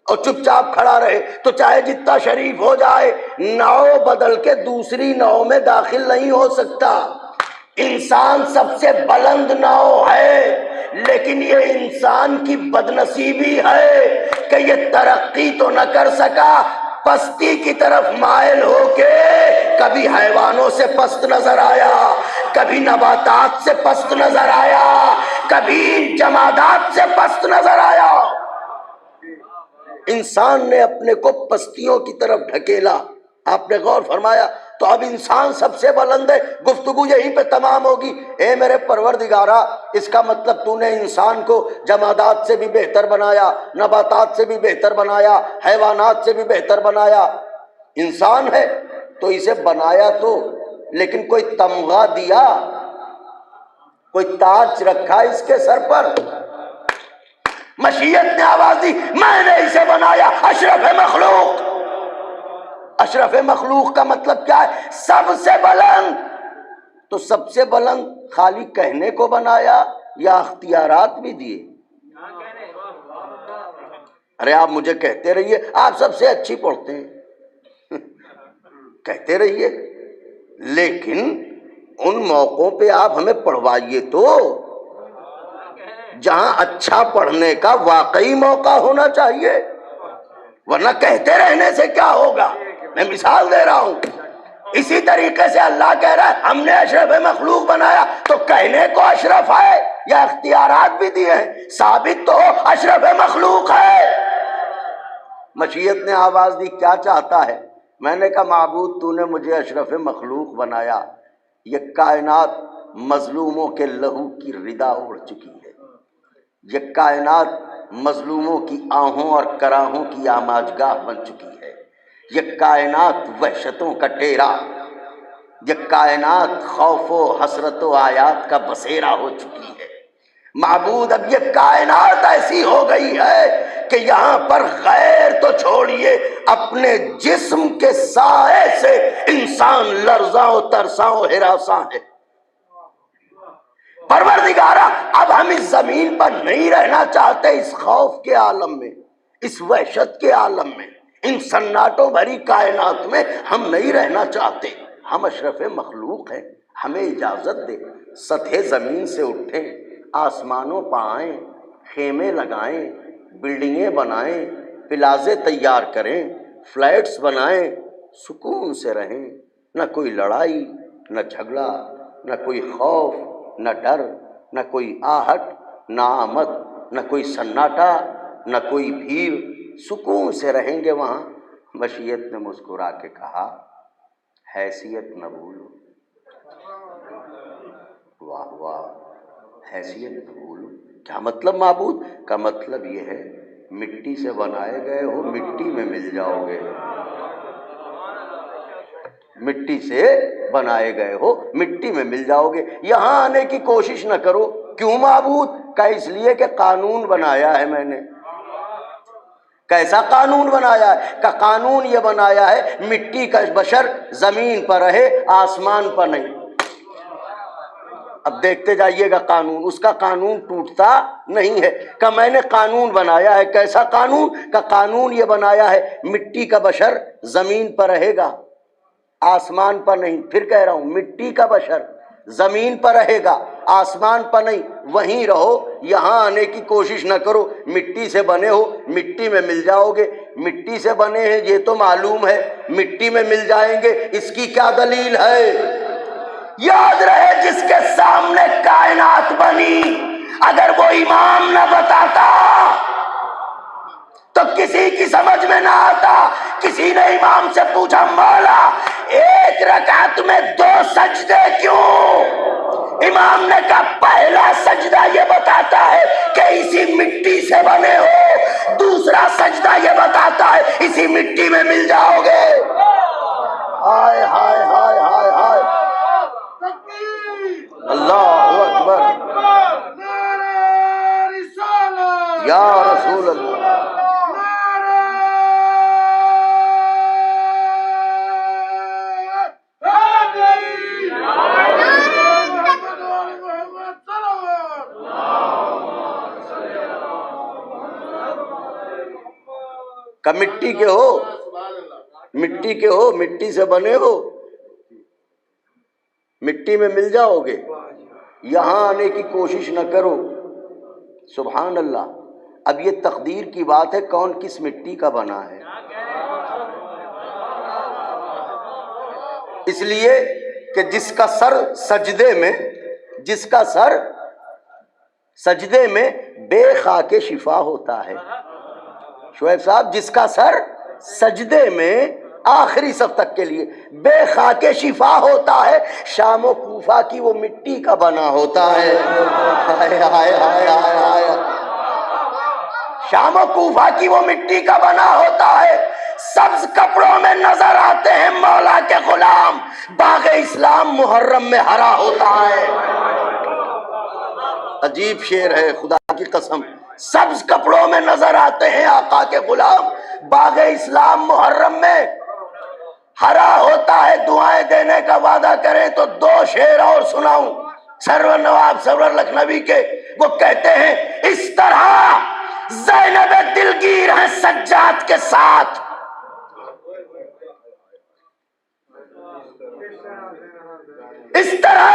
اور چپ چاپ کھڑا رہے. تو چاہے جتنا شریف ہو جائے، نوع بدل کے دوسری نوع میں داخل نہیں ہو سکتا. انسان سب سے بلند نوع ہے، لیکن یہ انسان کی بدنصیبی ہے کہ یہ ترقی تو نہ کر سکا، پستی کی طرف مائل ہو کے کبھی حیوانوں سے پست نظر آیا، کبھی نباتات سے پست نظر آیا، کبھی جمادات سے پست نظر آیا. انسان نے اپنے کو پستیوں کی طرف ڈھکیلا. آپ نے غور فرمایا؟ تو اب انسان سب سے بلند ہے. گفتگو یہیں پہ تمام ہوگی. اے میرے پروردگارہ، اس کا مطلب تو نے انسان کو جمادات سے بھی بہتر بنایا، نباتات سے بھی بہتر بنایا، حیوانات سے بھی بہتر بنایا. انسان ہے تو اسے بنایا تو، لیکن کوئی تمغہ دیا، کوئی تاج رکھا اس کے سر پر؟ مشیت نے آواز دی، میں نے اسے بنایا اشرف مخلوق. اشرف مخلوق کا مطلب کیا ہے؟ سب سے بلند. تو سب سے بلند خالی کہنے کو بنایا یا اختیارات بھی دیے؟ ارے آپ مجھے کہتے رہیے، آپ سب سے اچھی پڑھتے ہیں، کہتے رہیے، لیکن ان موقعوں پہ آپ ہمیں پڑھوائیے تو جہاں اچھا پڑھنے کا واقعی موقع ہونا چاہیے، ورنہ کہتے رہنے سے کیا ہوگا. میں مثال دے رہا ہوں. اسی طریقے سے اللہ کہہ رہا ہے ہم نے اشرف مخلوق بنایا، تو کہنے کو اشرف ہے یا اختیارات بھی دیے ہیں؟ ثابت تو اشرف مخلوق ہے. مشیت نے آواز دی، کیا چاہتا ہے؟ میں نے کہا معبود تو نے مجھے اشرف مخلوق بنایا، یہ کائنات مظلوموں کے لہو کی ردا اڑ چکی ہے، یہ کائنات مظلوموں کی آہوں اور کراہوں کی آماجگاہ بن چکی ہے، یہ کائنات وحشتوں کا ڈیرا، یہ کائنات خوف و حسرت و آیات کا بسیرا ہو چکی ہے. معبود اب یہ کائنات ایسی ہو گئی ہے کہ یہاں پر غیر تو چھوڑیے، اپنے جسم کے سائے سے انسان لرزاں و ترساں و ہراساں ہے. پروردگارہ اب ہم اس زمین پر نہیں رہنا چاہتے، اس خوف کے عالم میں، اس وحشت کے عالم میں، ان سناٹوں بھری کائنات میں ہم نہیں رہنا چاہتے. ہم اشرف مخلوق ہیں، ہمیں اجازت دے سطح زمین سے اٹھیں، آسمانوں پہ آئیں، خیمے لگائیں، بلڈنگیں بنائیں، پلازے تیار کریں، فلیٹس بنائیں، سکون سے رہیں، نہ کوئی لڑائی، نہ جھگڑا، نہ کوئی خوف، نہ ڈر، نہ کوئی آہٹ، نہ آمد، نہ کوئی سناٹا، نہ کوئی بھیڑ، سکون سے رہیں گے وہاں۔ مشیت نے مسکرا کے کہا حیثیت نہ بھولو۔ واہ واہ، حیثیت نہ بھولو، کیا مطلب معبود کا؟ مطلب یہ ہے مٹی سے بنائے گئے ہو، مٹی میں مل جاؤ گے، مٹی سے بنائے گئے ہو، مٹی میں مل جاؤ گے، یہاں آنے کی کوشش نہ کرو۔ کیوں معبود کا؟ اس لیے کہ قانون بنایا ہے میں نے۔ کیسا قانون بنایا ہے؟ کا قانون یہ بنایا ہے مٹی کا بشر زمین پر رہے، آسمان پر نہیں۔ اب دیکھتے جائیے گا قانون، اس کا قانون ٹوٹتا نہیں ہے۔ کہ میں نے قانون بنایا ہے، کیسا قانون؟ کا قانون یہ بنایا ہے مٹی کا بشر زمین پر رہے گا، آسمان پر نہیں۔ پھر کہہ رہا ہوں، مٹی کا بشر زمین پر رہے گا، آسمان پر نہیں۔ وہیں رہو، یہاں آنے کی کوشش نہ کرو۔ مٹی سے بنے ہو، مٹی میں مل جاؤ گے۔ مٹی سے بنے ہیں یہ تو معلوم ہے، مٹی میں مل جائیں گے، اس کی کیا دلیل ہے؟ یاد رہے جس کے سامنے کائنات بنی، اگر وہ امام نہ بتاتا تو کسی کی سمجھ میں نہ آتا۔ کسی نے امام سے پوچھا مولا ایک رکعت میں 2 سجدے کیوں؟ امام نے کہا پہلا سجدہ یہ بتاتا ہے کہ اسی مٹی سے بنے ہو، دوسرا سجدہ یہ بتاتا ہے اسی مٹی میں مل جاؤ گے۔ ہائے ہائے ہائے ہائے ہائے، اللہ اکبر، یا رسول اللہ۔ کہ مٹی کے ہو، مٹی کے ہو، مٹی سے بنے ہو، مٹی میں مل جاؤ گے، یہاں آنے کی کوشش نہ کرو۔ سبحان اللہ۔ اب یہ تقدیر کی بات ہے، کون کس مٹی کا بنا ہے؟ اس لیے کہ جس کا سر سجدے میں، جس کا سر سجدے میں بے خاک شفا ہوتا ہے۔ شعیب صاحب، جس کا سر سجدے میں آخری صف تک کے لیے بے خاک شفا ہوتا ہے، شام و کوفہ کی وہ مٹی کا بنا ہوتا ہے۔ ہائے ہائے ہائے ہائے ہائے، شام و کوفہ کی وہ مٹی کا بنا ہوتا ہے۔ سبز کپڑوں میں نظر آتے ہیں مولا کے غلام، باغ اسلام محرم میں ہرا ہوتا ہے۔ عجیب شعر ہے خدا کی قسم۔ سبز کپڑوں میں نظر آتے ہیں آقا کے غلام، باغ اسلام محرم میں ہرا ہوتا ہے۔ دعائیں دینے کا وعدہ کریں تو 2 شعر اور سناؤں سرور نواب سرور لکھنوی کے۔ وہ کہتے ہیں اس طرح زینب دلگیر ہیں سجاد کے ساتھ، اس طرح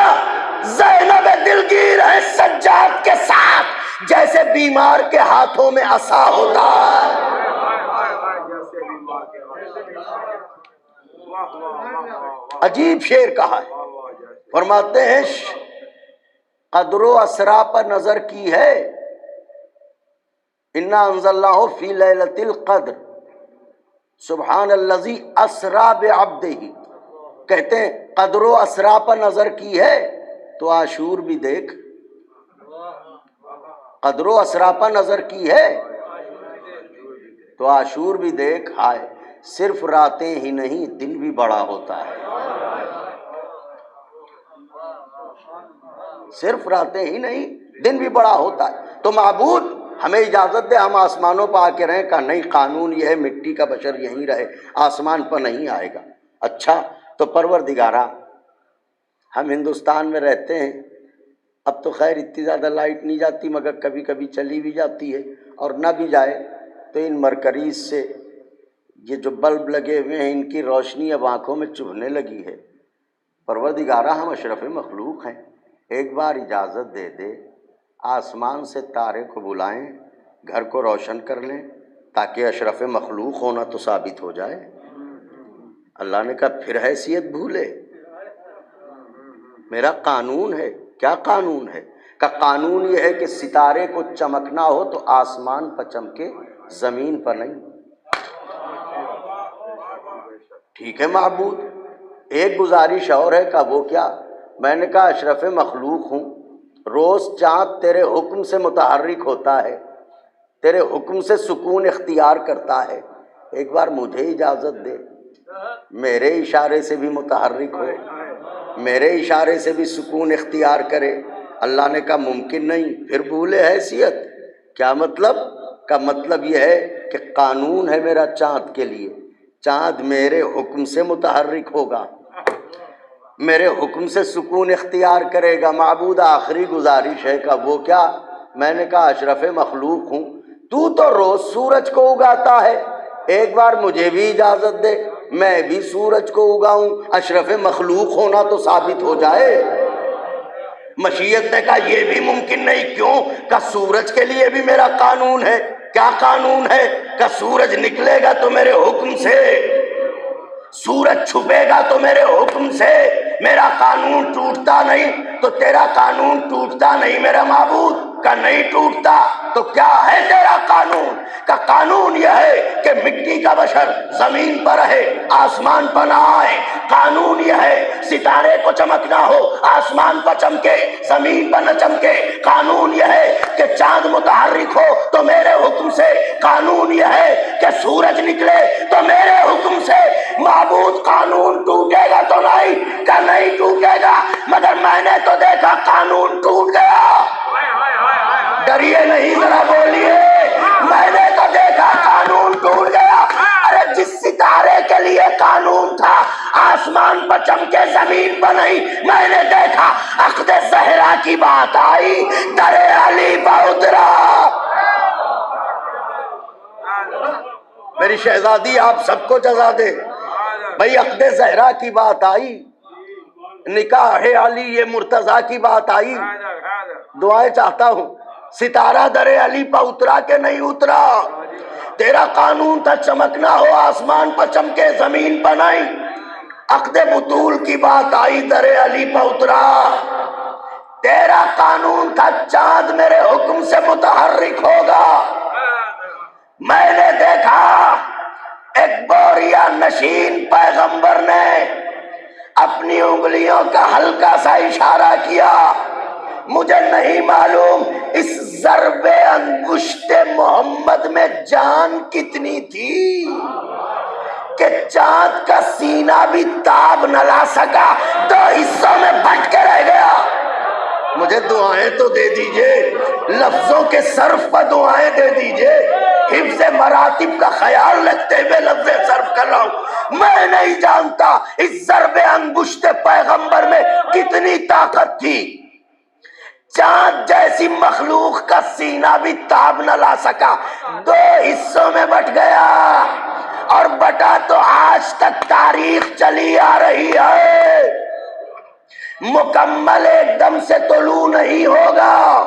زینب دلگیر ہے سجاد کے ساتھ، جیسے بیمار کے ہاتھوں میں عصا ہوتا ہے۔ عجیب شعر کہا ہے۔ فرماتے ہیں قدر و اسرا پر نظر کی ہے، انا انزلناہ فی لیلۃ القدر، سبحان الذی اسرا بعبدہ۔ کہتے ہیں قدر و اسرا پر نظر کی ہے تو عاشور بھی دیکھ، قدر و اسرا پر نظر کی ہے تو عاشور بھی دیکھ۔ ہائے، صرف راتیں ہی نہیں دن بھی بڑا ہوتا ہے، صرف راتیں ہی نہیں دن بھی بڑا ہوتا ہے۔ تو معبود ہمیں اجازت دے ہم آسمانوں پہ آ کے رہیں؟ کہ نہیں، قانون یہ ہے مٹی کا بشر یہیں رہے، آسمان پر نہیں آئے گا۔ اچھا، تو پروردگارا ہم ہندوستان میں رہتے ہیں، اب تو خیر اتنی زیادہ لائٹ نہیں جاتی، مگر کبھی کبھی چلی بھی جاتی ہے، اور نہ بھی جائے تو ان مرکریز سے یہ جو بلب لگے ہوئے ہیں ان کی روشنی اب آنکھوں میں چبھنے لگی ہے۔ پروردگارہ ہم اشرف مخلوق ہیں، ایک بار اجازت دے دے، آسمان سے تارے کو بلائیں، گھر کو روشن کر لیں تاکہ اشرف مخلوق ہونا تو ثابت ہو جائے۔ اللہ نے کہا پھر حیثیت بھولے، میرا قانون ہے۔ کیا قانون ہے؟ کہ قانون یہ ہے کہ ستارے کو چمکنا ہو تو آسمان پر چمکے، زمین پر نہیں۔ ٹھیک ہے معبود، ایک گزارش اور ہے۔ کہ وہ کیا؟ میں نے کہا اشرف مخلوق ہوں، روز چاند تیرے حکم سے متحرک ہوتا ہے، تیرے حکم سے سکون اختیار کرتا ہے، ایک بار مجھے اجازت دے، میرے اشارے سے بھی متحرک ہو، میرے اشارے سے بھی سکون اختیار کرے۔ اللہ نے کہا ممکن نہیں، پھر بھولے حیثیت۔ کیا مطلب؟ کا مطلب یہ ہے کہ قانون ہے میرا چاند کے لیے، چاند میرے حکم سے متحرک ہوگا، میرے حکم سے سکون اختیار کرے گا۔ معبود آخری گزارش ہے۔ کہ وہ کیا؟ میں نے کہا اشرف مخلوق ہوں، تو روز سورج کو اگاتا ہے، ایک بار مجھے بھی اجازت دے، میں بھی سورج کو اگاؤں، اشرف مخلوق ہونا تو ثابت ہو جائے۔ مشیت نے کہا یہ بھی ممکن نہیں۔ کیوں؟ کہ سورج کے لیے بھی میرا قانون ہے۔ کیا قانون ہے؟ کہ سورج نکلے گا تو میرے حکم سے، سورج چھپے گا تو میرے حکم سے، میرا قانون ٹوٹتا نہیں تو تیرا قانون ٹوٹتا نہیں میرا معبود۔ کا نہیں ٹوٹتا تو کیا ہے تیرا قانون؟ کا قانون یہ ہے کہ مٹی کا بشر زمین پر رہے، آسمان پر نہ آئے۔ قانون یہ ہے ستارے کو چمکنا ہو، آسمان پر چمکے، زمین پر نہ چمکے۔ قانون یہ ہے کہ چاند متحرک ہو تو میرے حکم سے، قانون یہ ہے کہ سورج نکلے تو میرے حکم سے۔ معبود قانون ٹوٹے گا تو نہیں؟ کہ نہیں ٹوٹے گا، مگر میں نے تو دیکھا قانون ٹوٹ گیا۔ ڈریے نہیں، ذرا بولیے، میں نے تو دیکھا قانون ٹوٹ گیا۔ ارے جس ستارے کے لیے قانون تھا آسمان پر چمکے زمین پر نہیں، میں نے دیکھا عقد زہرا کی بات آئی، در علی پر اترا۔ میری شہزادی آپ سب کو جزا دے بھئی، عقد زہرا کی بات آئی، نکاح علی یہ مرتضیٰ کی بات آئی۔ دعائیں چاہتا ہوں، ستارہ در علی پر اترا کہ نہیں اترا؟ تیرا قانون تھا چمکنا ہو آسمان پر چمکے زمین پر نہیں، عقد بطول کی بات آئی در علی پر اترا۔ تیرا قانون تھا چاند میرے حکم سے متحرک ہوگا، میں نے دیکھا ایک بوریا نشین پیغمبر نے اپنی انگلیوں کا ہلکا سا اشارہ کیا۔ مجھے نہیں معلوم اس ضرب انگشت محمد میں جان کتنی تھی کہ چاند کا سینہ بھی تاب نہ لا سکا، دو حصوں میں بٹ کے رہ گیا۔ مجھے دعائیں تو دے دیجئے، لفظوں کے صرف پر دعائیں دے دیجئے، حفظ مراتب کا خیال رکھتے ہوئے لفظ صرف کر رہا ہوں۔ میں نہیں جانتا اس ضرب انگشت پیغمبر میں کتنی طاقت تھی، چاند جیسی مخلوق کا سینہ بھی تاب نہ لا سکا، دو حصوں میں بٹ گیا، اور بٹا تو آج تک تاریخ چلی آ رہی ہے، مکمل ایک دم سے طلوع نہیں ہوگا۔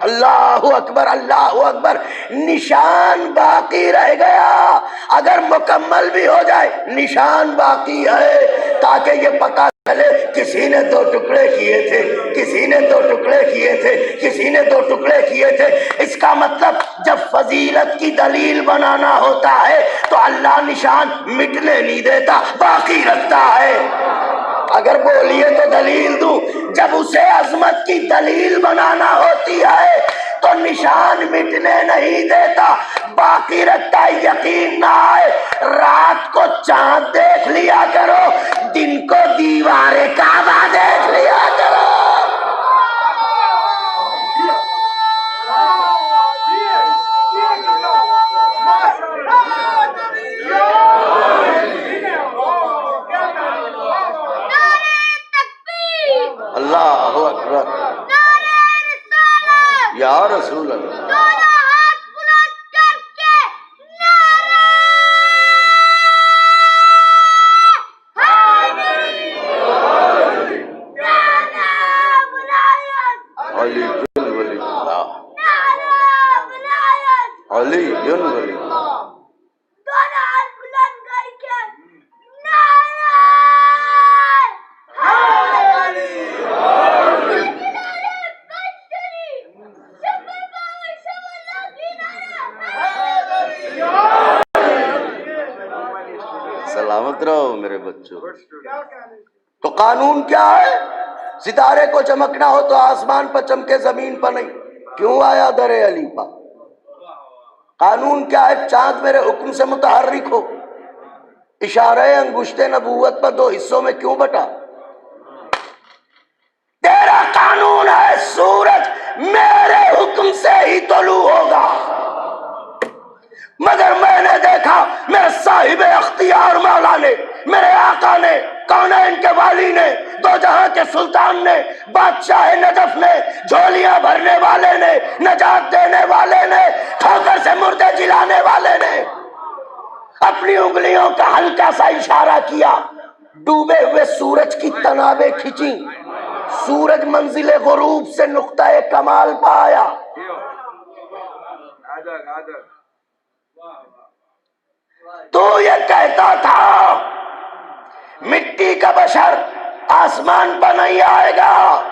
اللہ اکبر، اللہ اکبر، نشان باقی رہ گیا، اگر مکمل بھی ہو جائے نشان باقی ہے، تاکہ یہ پتہ چلے کسی نے دو ٹکڑے کیے تھے، کسی نے دو ٹکڑے کیے تھے، کسی نے دو ٹکڑے کیے تھے۔ اس کا مطلب جب فضیلت کی دلیل بنانا ہوتا ہے تو اللہ نشان مٹنے نہیں دیتا، باقی رکھتا ہے۔ اگر بولیے تو دلیل دوں، جب اسے عظمت کی دلیل بنانا ہوتی ہے تو نشان مٹنے نہیں دیتا، باقی رکھتا ہے۔ یقین نہ آئے رات کو چاند دیکھ لیا کرو، دن کو دیوار کعبہ دیکھ لیا کرو۔ اللہ اکبر، یا رسول اللہ۔ علی ولی اللہ، علی ولی اللہ۔ سلامت رہو میرے بچوں۔ تو قانون کیا ہے؟ ستارے کو چمکنا ہو تو آسمان پر چمکے، زمین پر نہیں۔ کیوں آیا در علی پر؟ قانون کیا ہے؟ چاند میرے حکم سے متحرک ہو۔ اشارہ انگشت نبوت پر دو حصوں میں کیوں بٹا؟ تیرا قانون ہے سورج میرے حکم سے ہی طلوع ہوگا، مگر میں نے دیکھا میرے صاحب اختیار مولا نے، میرے آقا نے، کونین کے والی نے، دو جہاں کے سلطان نے، بادشاہ نجف نے، جھولیاں بھرنے والے نے، نجات دینے والے نے، ٹھوکر سے مردے جلانے والے نے اپنی انگلیوں کا ہلکا سا اشارہ کیا، ڈوبے ہوئے سورج کی تنابیں کھینچی، سورج منزل غروب سے نقطہ کمال پایا۔ تو یہ کہتا تھا مٹی کا بشر آسمان پر نہیں آئے گا،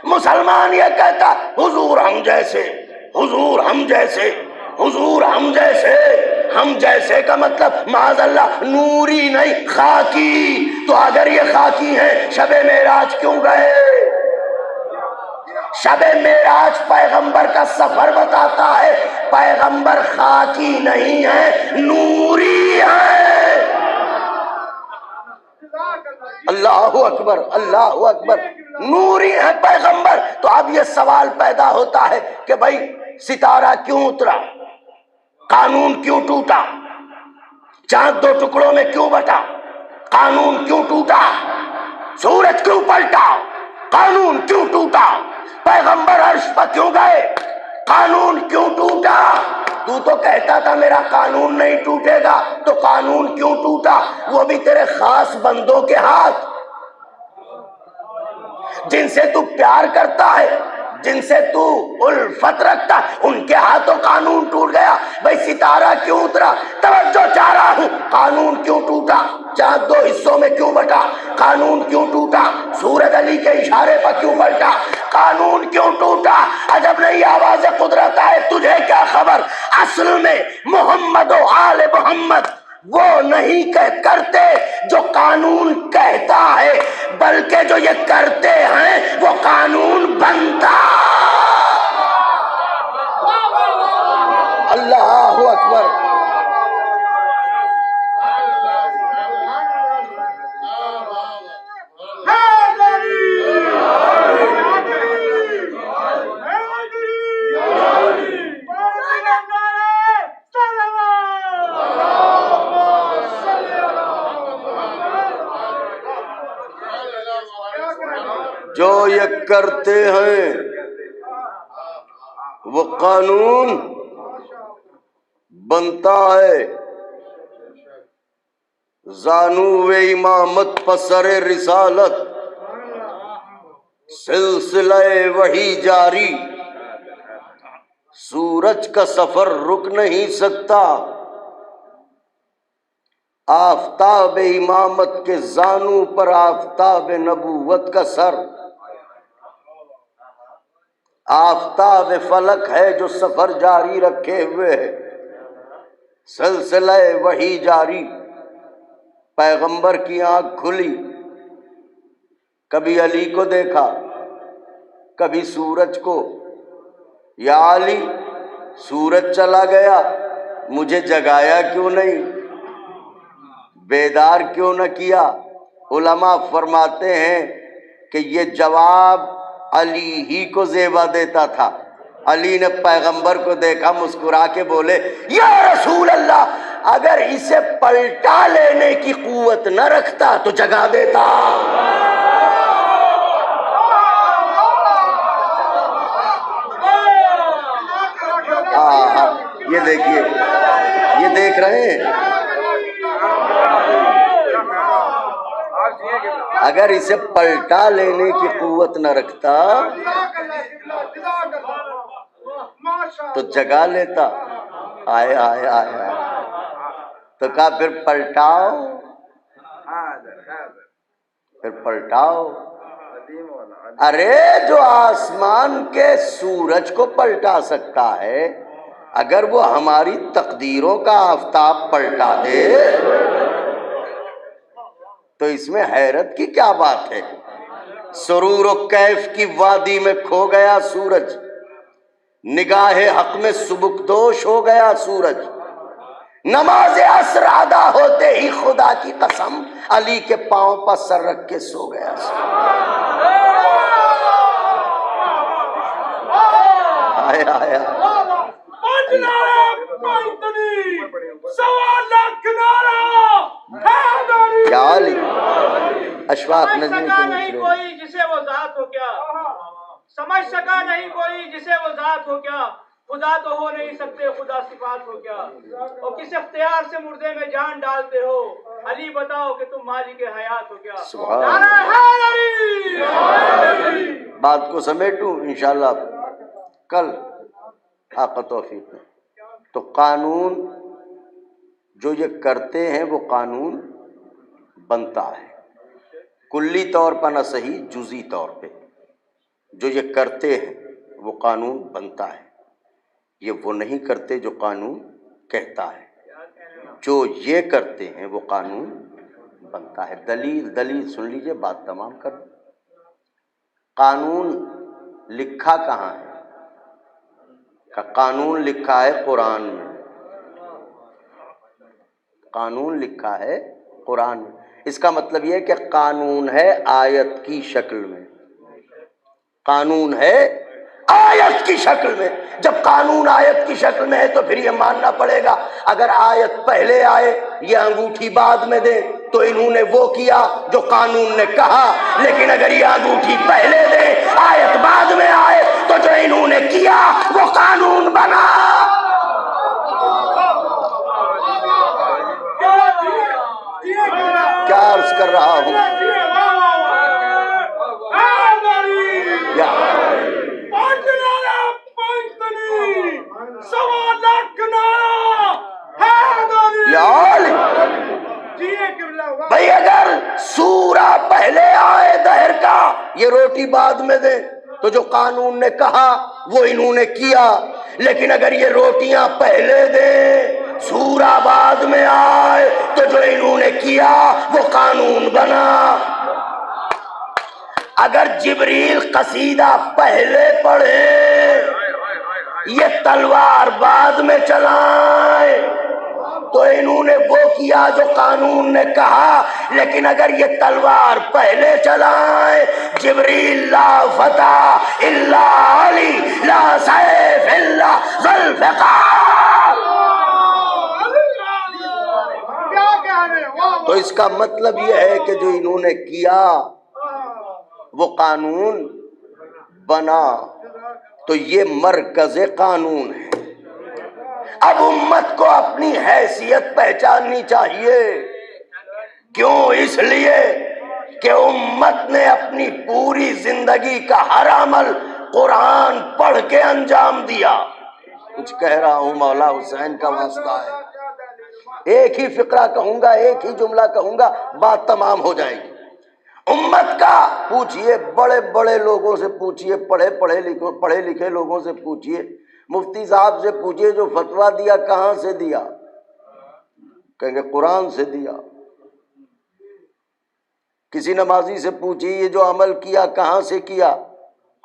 مسلمان یہ کہتا حضور ہم جیسے، حضور ہم جیسے، حضور ہم جیسے۔ ہم جیسے کا مطلب معاذ اللہ نوری نہیں، خاکی۔ تو اگر یہ خاکی ہیں شب معراج کیوں گئے؟ شب معراج پیغمبر کا سفر بتاتا ہے، پیغمبر خاکی نہیں ہے، نوری ہے۔ اللہ اکبر، اللہ اکبر، نوری ہے پیغمبر۔ تو اب یہ سوال پیدا ہوتا ہے کہ بھائی ستارہ کیوں اترا؟ قانون کیوں ٹوٹا؟ چاند دو ٹکڑوں میں کیوں بٹا؟ قانون کیوں ٹوٹا؟ سورج کیوں پلٹا؟ قانون کیوں ٹوٹا؟ پیغمبر عرش پر کیوں گئے؟ قانون کیوں ٹوٹا؟ تو کہتا تھا میرا قانون نہیں ٹوٹے گا، تو قانون کیوں ٹوٹا؟ وہ بھی تیرے خاص بندوں کے ہاتھ، جن سے تو پیار کرتا ہے، جن سے تو الفت رکھتا ہے، ان کے ہاتھوں قانون ٹوٹ گیا۔ بھائی ستارہ کیوں اترا؟ توجہ چاہ رہا ہوں، قانون کیوں ٹوٹا؟ چاند دو حصوں میں کیوں بٹا؟ قانون کیوں ٹوٹا؟ سورج علی کے اشارے پر کیوں پلٹا؟ قانون کیوں ٹوٹا؟ عجب نہیں آواز قدرت آئے، تجھے کیا خبر؟ اصل میں محمد و آل محمد وہ نہیں کرتے جو قانون کہتا ہے، بلکہ جو یہ کرتے ہیں وہ قانون بنتا۔ اللہ اکبر۔ جو یہ کرتے ہیں وہ قانون بنتا ہے۔ زانو امامت پسر رسالت، سلسلہ وحی جاری، سورج کا سفر رک نہیں سکتا۔ آفتاب امامت کے زانو پر آفتاب نبوت کا سر، آفتاب فلک ہے جو سفر جاری رکھے ہوئے ہے، سلسلہ وحی جاری۔ پیغمبر کی آنکھ کھلی، کبھی علی کو دیکھا، کبھی سورج کو۔ یا علی سورج چلا گیا، مجھے جگایا کیوں نہیں، بیدار کیوں نہ کیا؟ علماء فرماتے ہیں کہ یہ جواب علی ہی کو زیبا دیتا تھا۔ علی نے پیغمبر کو دیکھا، مسکرا کے بولے یا رسول اللہ، اگر اسے پلٹا لینے کی قوت نہ رکھتا تو جگا دیتا۔ یہ دیکھیے، یہ دیکھ رہے ہیں، اگر اسے پلٹا لینے کی قوت نہ رکھتا تو جگا لیتا. آئے آئے آئے آئے تو کہا پھر پلٹاؤ، پھر پلٹاؤ. ارے جو آسمان کے سورج کو پلٹا سکتا ہے، اگر وہ ہماری تقدیروں کا آفتاب پلٹا دے تو اس میں حیرت کی کیا بات ہے؟ سرور و کیف کی وادی میں کھو گیا سورج، نگاہ حق میں سبکدوش ہو گیا سورج. نماز عصر ادا ہوتے ہی خدا کی قسم علی کے پاؤں پر سر رکھ کے سو گیا سورج. آیا آیا کیا علی اشفاق سمجھ نجمی سکا کے نہیں مشرے کوئی جسے وہ ذات ہو کیا، سمجھ سکا نہیں کوئی جسے وہ ذات ہو کیا. خدا تو ہو نہیں سکتے، خدا صفات ہو کیا. اور کس اختیار سے مردے میں جان ڈالتے ہو، علی بتاؤ کہ تم مالک حیات ہو کیا. سبحان نعرہ حیدری. بات کو سمیٹوں انشاءاللہ کل آقا توفیق میں. تو قانون جو یہ کرتے ہیں وہ قانون بنتا ہے، کلی طور پر نہ صحیح، جزئی طور پہ جو یہ کرتے ہیں وہ قانون بنتا ہے. یہ وہ نہیں کرتے جو قانون کہتا ہے، جو یہ کرتے ہیں وہ قانون بنتا ہے. دلیل سن لیجئے، بات تمام کر دیں. قانون لکھا کہاں ہے؟ کہ قانون لکھا ہے قرآن میں. قانون لکھا ہے قرآن میں. اس کا مطلب یہ ہے کہ قانون ہے آیت کی شکل میں، قانون ہے آیت کی شکل میں. جب قانون آیت کی شکل میں ہے تو پھر یہ ماننا پڑے گا اگر آیت پہلے آئے یہ انگوٹھی بعد میں دے تو انہوں نے وہ کیا جو قانون نے کہا، لیکن اگر یہ انگوٹھی پہلے دے آیت بعد میں آئے تو جو انہوں نے کیا وہ قانون بنا. کیا عرض کر رہا ہوں؟ بھئی اگر سورہ پہلے آئے دہر کا یہ روٹی بعد میں دے تو جو قانون نے کہا وہ انہوں نے کیا، لیکن اگر یہ روٹیاں پہلے دیں سورہ بعد میں آئے تو جو انہوں نے کیا وہ قانون بنا. اگر جبریل قصیدہ پہلے پڑھے یہ تلوار بعد میں چلائیں تو انہوں نے وہ کیا جو قانون نے کہا، لیکن اگر یہ تلوار پہلے چلائیں جبریل لا فتح الا علی لا سیف الا ذوالفقار، تو اس کا مطلب یہ ہے کہ جو انہوں نے کیا وہ قانون بنا. تو یہ مرکز قانون ہے. اب امت کو اپنی حیثیت پہچاننی چاہیے. کیوں؟ اس لیے کہ امت نے اپنی پوری زندگی کا ہر عمل قرآن پڑھ کے انجام دیا. کچھ کہہ رہا ہوں مولا حسین کا واسطہ ہے. ایک ہی فقرہ کہوں گا، ایک ہی جملہ کہوں گا، بات تمام ہو جائے گی. امت کا پوچھئے، بڑے بڑے لوگوں سے پوچھئے، پڑھے لکھے لوگوں سے پوچھئے، مفتی صاحب سے پوچھئے جو فتویٰ دیا کہاں سے دیا؟ کہیں گے قرآن سے دیا. کسی نمازی سے پوچھئے یہ جو عمل کیا کہاں سے کیا؟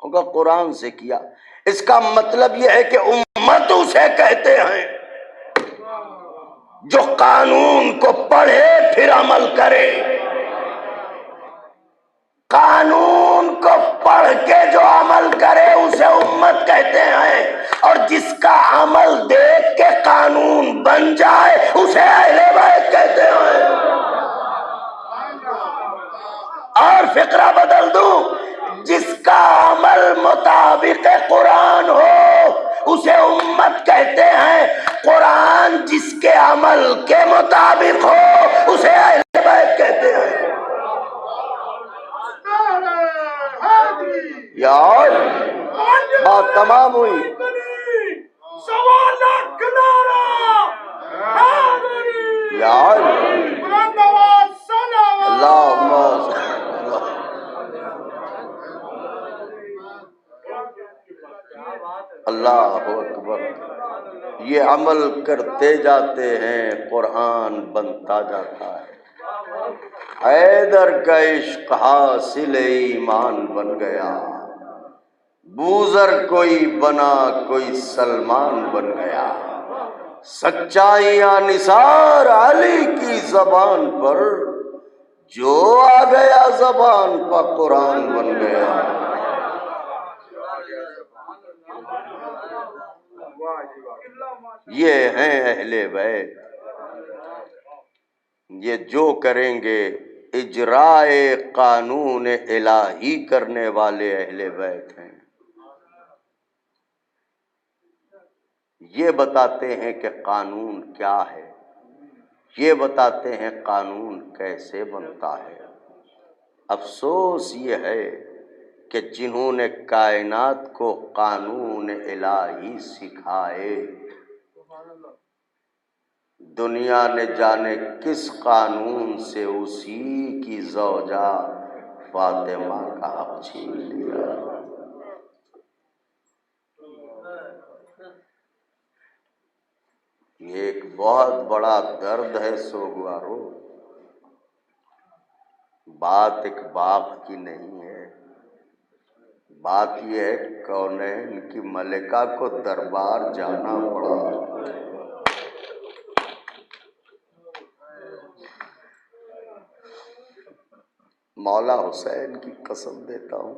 کہا قرآن سے کیا. اس کا مطلب یہ ہے کہ امت اسے کہتے ہیں جو قانون کو پڑھے پھر عمل کرے. قانون کو پڑھ کے جو عمل کرے اسے امت کہتے ہیں، اور جس کا عمل دیکھ کے قانون بن جائے اسے اہل بیت کہتے ہیں. اور فقرہ بدل دوں، جس کا عمل مطابق قرآن ہو اسے امت کہتے ہیں، قرآن جس کے عمل کے مطابق ہو اسے اہل بیت کہتے ہیں. یار بات تمام ہوئی. 1.25 لاکھ نعرہ یار اللہم اللہ اکبر. یہ عمل کرتے جاتے ہیں قرآن بنتا جاتا ہے. حیدر کا عشق حاصل ایمان بن گیا. بوذر کوئی بنا کوئی سلمان بن گیا. سچائیاں نثار علی کی زبان پر، جو آ گیا زبان پر قرآن بن گیا. یہ ہیں اہل بیت. یہ جو کریں گے اجراء قانون الہی کرنے والے اہل بیت ہیں. یہ بتاتے ہیں کہ قانون کیا ہے، یہ بتاتے ہیں قانون کیسے بنتا ہے. افسوس یہ ہے کہ جنہوں نے کائنات کو قانون الہی سکھائے، دنیا نے جانے کس قانون سے اسی کی زوجہ فاطمہ کا حق چھین لیا. یہ ایک بہت بڑا درد ہے سوگوارو. بات ایک باپ کی نہیں ہے، بات یہ ہے کونین کی ملکہ کو دربار جانا پڑا. مولا حسین کی قسم دیتا ہوں،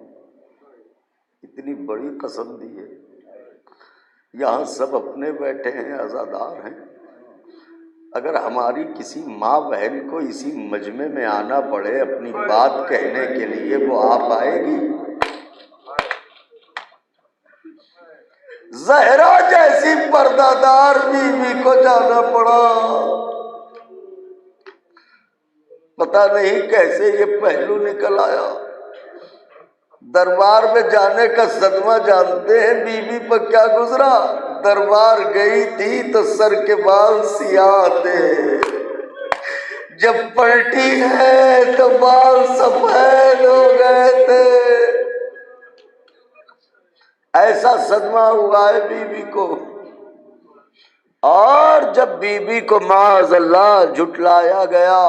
اتنی بڑی قسم دی ہے. یہاں سب اپنے بیٹھے ہیں، عزادار ہیں. اگر ہماری کسی ماں بہن کو اسی مجمع میں آنا پڑے اپنی بات کہنے کے لیے، وہ آ پائے گی؟ زہرا جیسی پردہ دار بیوی کو جانا پڑا. پتہ نہیں کیسے یہ پہلو نکل آیا. دربار میں جانے کا صدمہ جانتے ہیں بیوی پر کیا گزرا. دربار گئی تھی تو سر کے بال سیاہ تھے، جب پلٹی ہے تو بال سفید ہو گئے تھے. ایسا صدمہ ہوا ہے بیوی کو. اور جب بیوی کو معاذ اللہ جھٹلایا گیا،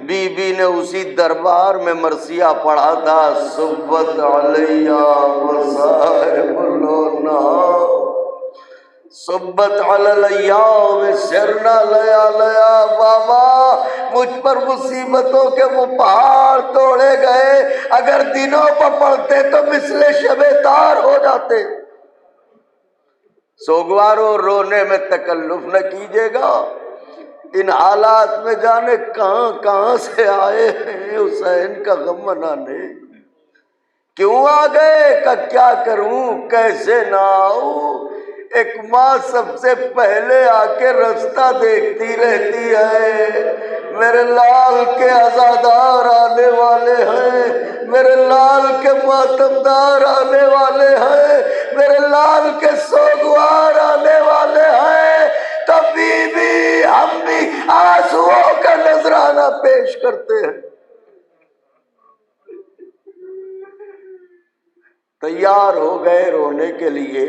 بی بی نے اسی دربار میں مرثیہ پڑھا تھا، صبت علیہ وصائب لونا صبت علی الیام سرنا لیا لیا. بابا مجھ پر مصیبتوں کے وہ پہاڑ توڑے گئے، اگر دنوں پر پڑھتے تو مثل شب تار ہو جاتے. سوگوارو رونے میں تکلف نہ کیجیے گا. ان حالات میں جانے کہاں کہاں سے آئے ہیں حسین کا غم منانے. کیوں آ گئے کہ کیا کروں کیسے نہ آؤں. ایک ماں سب سے پہلے آ کے رستہ دیکھتی رہتی ہے. میرے لال کے عزادار آنے والے ہیں، میرے لال کے ماتمدار آنے والے ہیں، میرے لال کے سوگوار آنے والے ہیں. تو بی ہم بھی آنسوؤں کا نذرانہ پیش کرتے ہیں. تیار ہو گئے رونے کے لیے،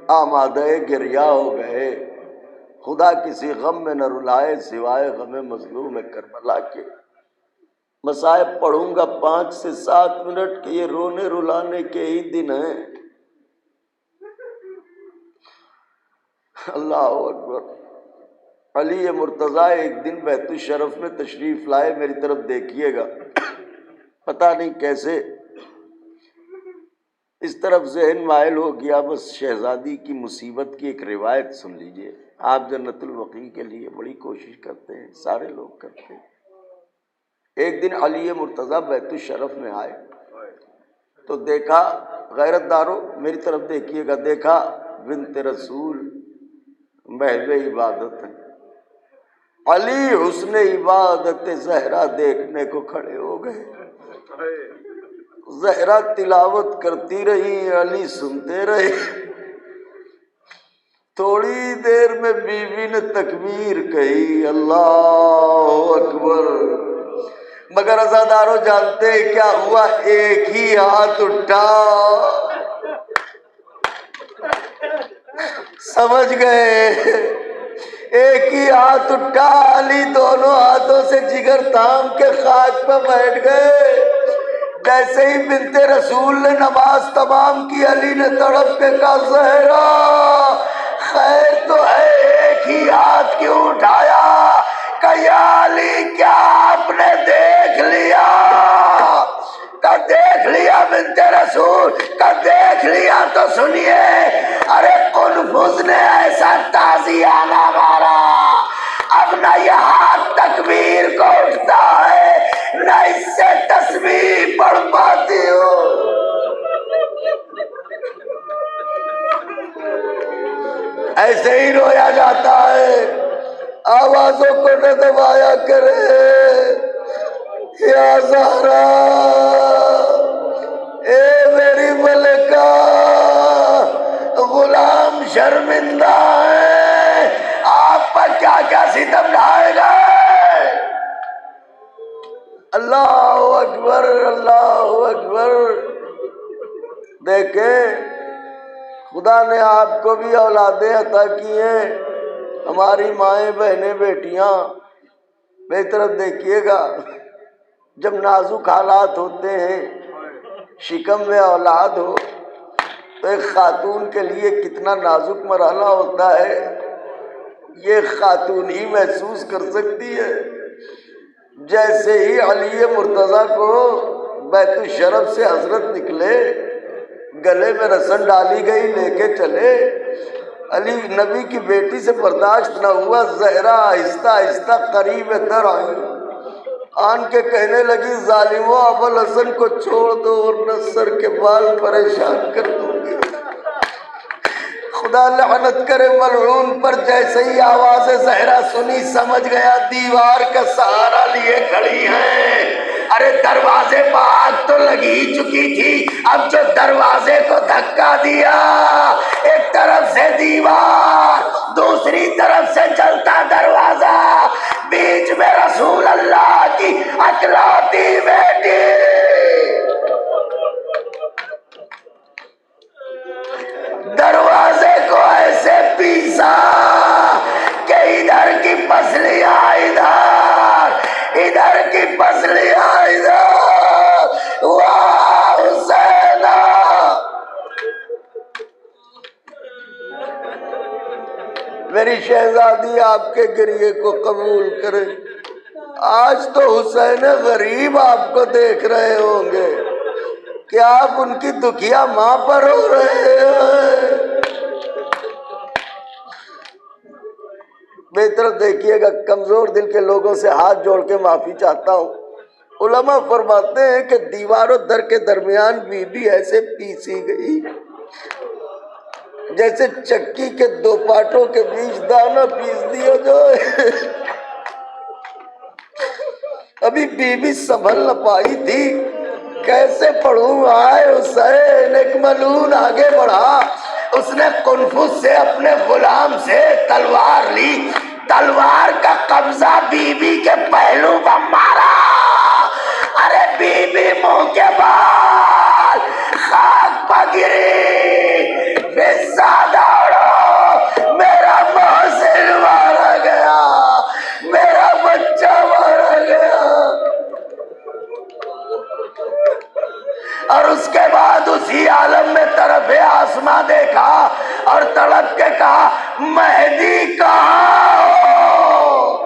آمادہ گریا ہو گئے. خدا کسی غم میں نہ رلائے سوائے غم مظلوم کربلا کے. مصائب پڑھوں گا 5 سے 7 منٹ کے، یہ رونے رلانے کے ہی دن ہیں. اللہ اکبر. علی مرتضیٰ ایک دن بیت الشرف میں تشریف لائے، میری طرف دیکھیے گا. پتہ نہیں کیسے اس طرف ذہن مائل ہو گیا. بس شہزادی کی مصیبت کی ایک روایت سن لیجئے. آپ جنت البقیع کے لیے بڑی کوشش کرتے ہیں، سارے لوگ کرتے ہیں. ایک دن علی مرتضیٰ بیت الشرف میں آئے تو دیکھا، غیرت دارو میری طرف دیکھیے گا، دیکھا بنت رسول محو عبادت ہے. علی حسن عبادت زہرا دیکھنے کو کھڑے ہو گئے. زہرا تلاوت کرتی رہی، علی سنتے رہے۔ تھوڑی دیر میں بیوی نے تکبیر کہی، اللہ اکبر، مگر عزادارو جانتے کیا ہوا؟ ایک ہی ہاتھ اٹھا۔ سمجھ گئے؟ ایک ہی ہاتھ اٹھا، علی دونوں ہاتھوں سے جگر تھام کے خاک پہ بیٹھ گئے۔ جیسے ہی بنت رسول نے نماز تمام کی، علی نے تڑپ کے کہا زہرا خیر تو ہے، ایک ہی ہاتھ کیوں اٹھایا؟ کہ یا علی کیا آپ نے دیکھ لیا؟ کہ دیکھ لیا بنت رسول؟ کہ دیکھ لیا تو سنیے، ارے قنفذ نے ایسا تعزیہ نہ مارا، اب نہ یہ ہاتھ تکبیر کو اٹھتا ہے، نہ اس سے تسبیح پڑھ پاتی ہو۔ ایسے ہی رویا جاتا ہے، آوازوں کو نہ دبایا کرے۔ یا زہرا اے میری ملکہ، غلام شرمندہ ہے، آپ پر کیا کیا ستم ڈھائے گئے۔ اللہ اکبر، اللہ اکبر۔ دیکھیں خدا نے آپ کو بھی اولادیں عطا کی ہیں، ہماری مائیں بہنیں بیٹیاں۔ میری طرف دیکھیے گا، جب نازک حالات ہوتے ہیں، شکم میں اولاد ہو تو ایک خاتون کے لیے کتنا نازک مرحلہ ہوتا ہے، یہ خاتون ہی محسوس کر سکتی ہے۔ جیسے ہی علی مرتضیٰ کو بیت الشرف سے حضرت نکلے، گلے میں رسن ڈالی گئی، لے کے چلے، علی نبی کی بیٹی سے برداشت نہ ہوا، زہرا آہستہ آہستہ قریب در آئی، آن کے کہنے لگی ظالمو ابوالحسن کو چھوڑ دو ورنہ سر کے بال پریشان کر دوں گی۔ خدا لعنت کرے ملعون پر۔ جیسے ہی آواز زہرا سنی، سمجھ گیا دیوار کا سہارا لیے کھڑی ہیں۔ ارے دروازے پر آگ تو لگ ہی چکی تھی، اب جو دروازے کو دھکا دیا، ایک طرف سے دیوار، دوسری طرف سے جلتا دروازہ، بیچ میں رسول اللہ کی اکلوتی بیٹی۔ دروازے کو ایسے پیسا کہ ادھر کی پسلیاں ادھر، ادھر کی پسلیاں ادھر۔ واہ حسین، میری شہزادی آپ کے گریے کو قبول کرے۔ آج تو حسین غریب آپ کو دیکھ رہے ہوں گے، کیا آپ ان کی دکھیا ماں پر ہو رہے ہیں؟ میری طرف دیکھیے گا، کمزور دل کے لوگوں سے ہاتھ جوڑ کے معافی چاہتا ہوں۔ علماء فرماتے ہیں کہ دیوار و در کے درمیان بی بی ایسے پیسی گئی جیسے چکی کے دو پاٹوں کے بیچ دانا پیس دیا جائے۔ ابھی بی بی سنبھل نہ پائی تھی، کیسے پڑھوں آئے حسین۔ ایک ملعون آگے بڑھا، اس نے قنفذ سے اپنے غلام سے تلوار لی، تلوار کا قبضہ بی بی کے پہلو پر مارا۔ ارے بی بی منہ کے بال خاک پر گری، فضا دوڑو، میرا محسن مارا گیا، میرا بچہ مارا گیا۔ اور اس کے بعد اسی عالم میں طرف آسماں دیکھا اور تڑپ کے کہا مہدی کہاں ہو؟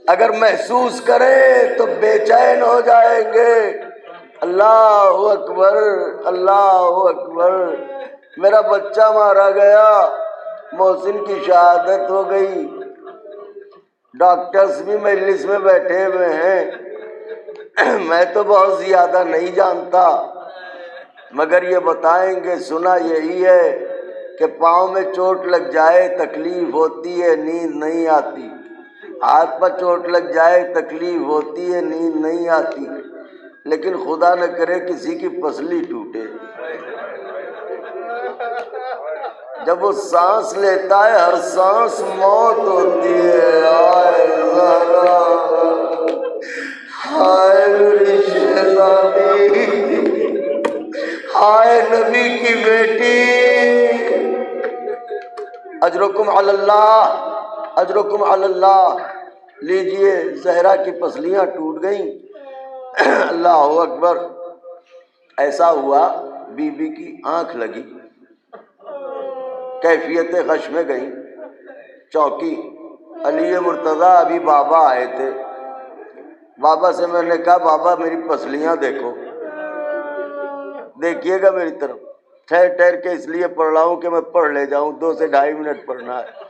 اگر محسوس کریں تو بے چین ہو جائیں گے۔ اللہ اکبر، اللہ اکبر۔ میرا بچہ مارا گیا، محسن کی شہادت ہو گئی، ڈاکٹرز بھی مجلس میں بیٹھے ہوئے ہیں۔ میں تو بہت زیادہ نہیں جانتا، مگر یہ بتائیں گے سنا یہی ہے کہ پاؤں میں چوٹ لگ جائے تکلیف ہوتی ہے، نیند نہیں آتی۔ ہاتھ پر چوٹ لگ جائے تکلیف ہوتی ہے، نیند نہیں آتی، لیکن خدا نہ کرے کسی کی پسلی ٹوٹے۔ جب وہ سانس لیتا ہے ہر سانس موت ہوتی ہے۔ آئے زہرا، ہائے میری شہزادی، ہائے نبی کی بیٹی، اجرکم علی اللہ، اجرکم علی اللہ۔ لیجئے، زہرا کی پسلیاں ٹوٹ گئیں۔ اللہ اکبر۔ ایسا ہوا بی بی کی آنکھ لگی، کیفیت غش میں گئی، چونکی۔ علی مرتضیٰ ابھی بابا آئے تھے، بابا سے میں نے کہا بابا میری پسلیاں دیکھو، دیکھیے گا میری طرف؟ ٹھہر ٹھہر کے اس لیے پڑھ رہا ہوں کہ میں پڑھ لے جاؤں، 2 سے 2.5 منٹ پڑھنا ہے۔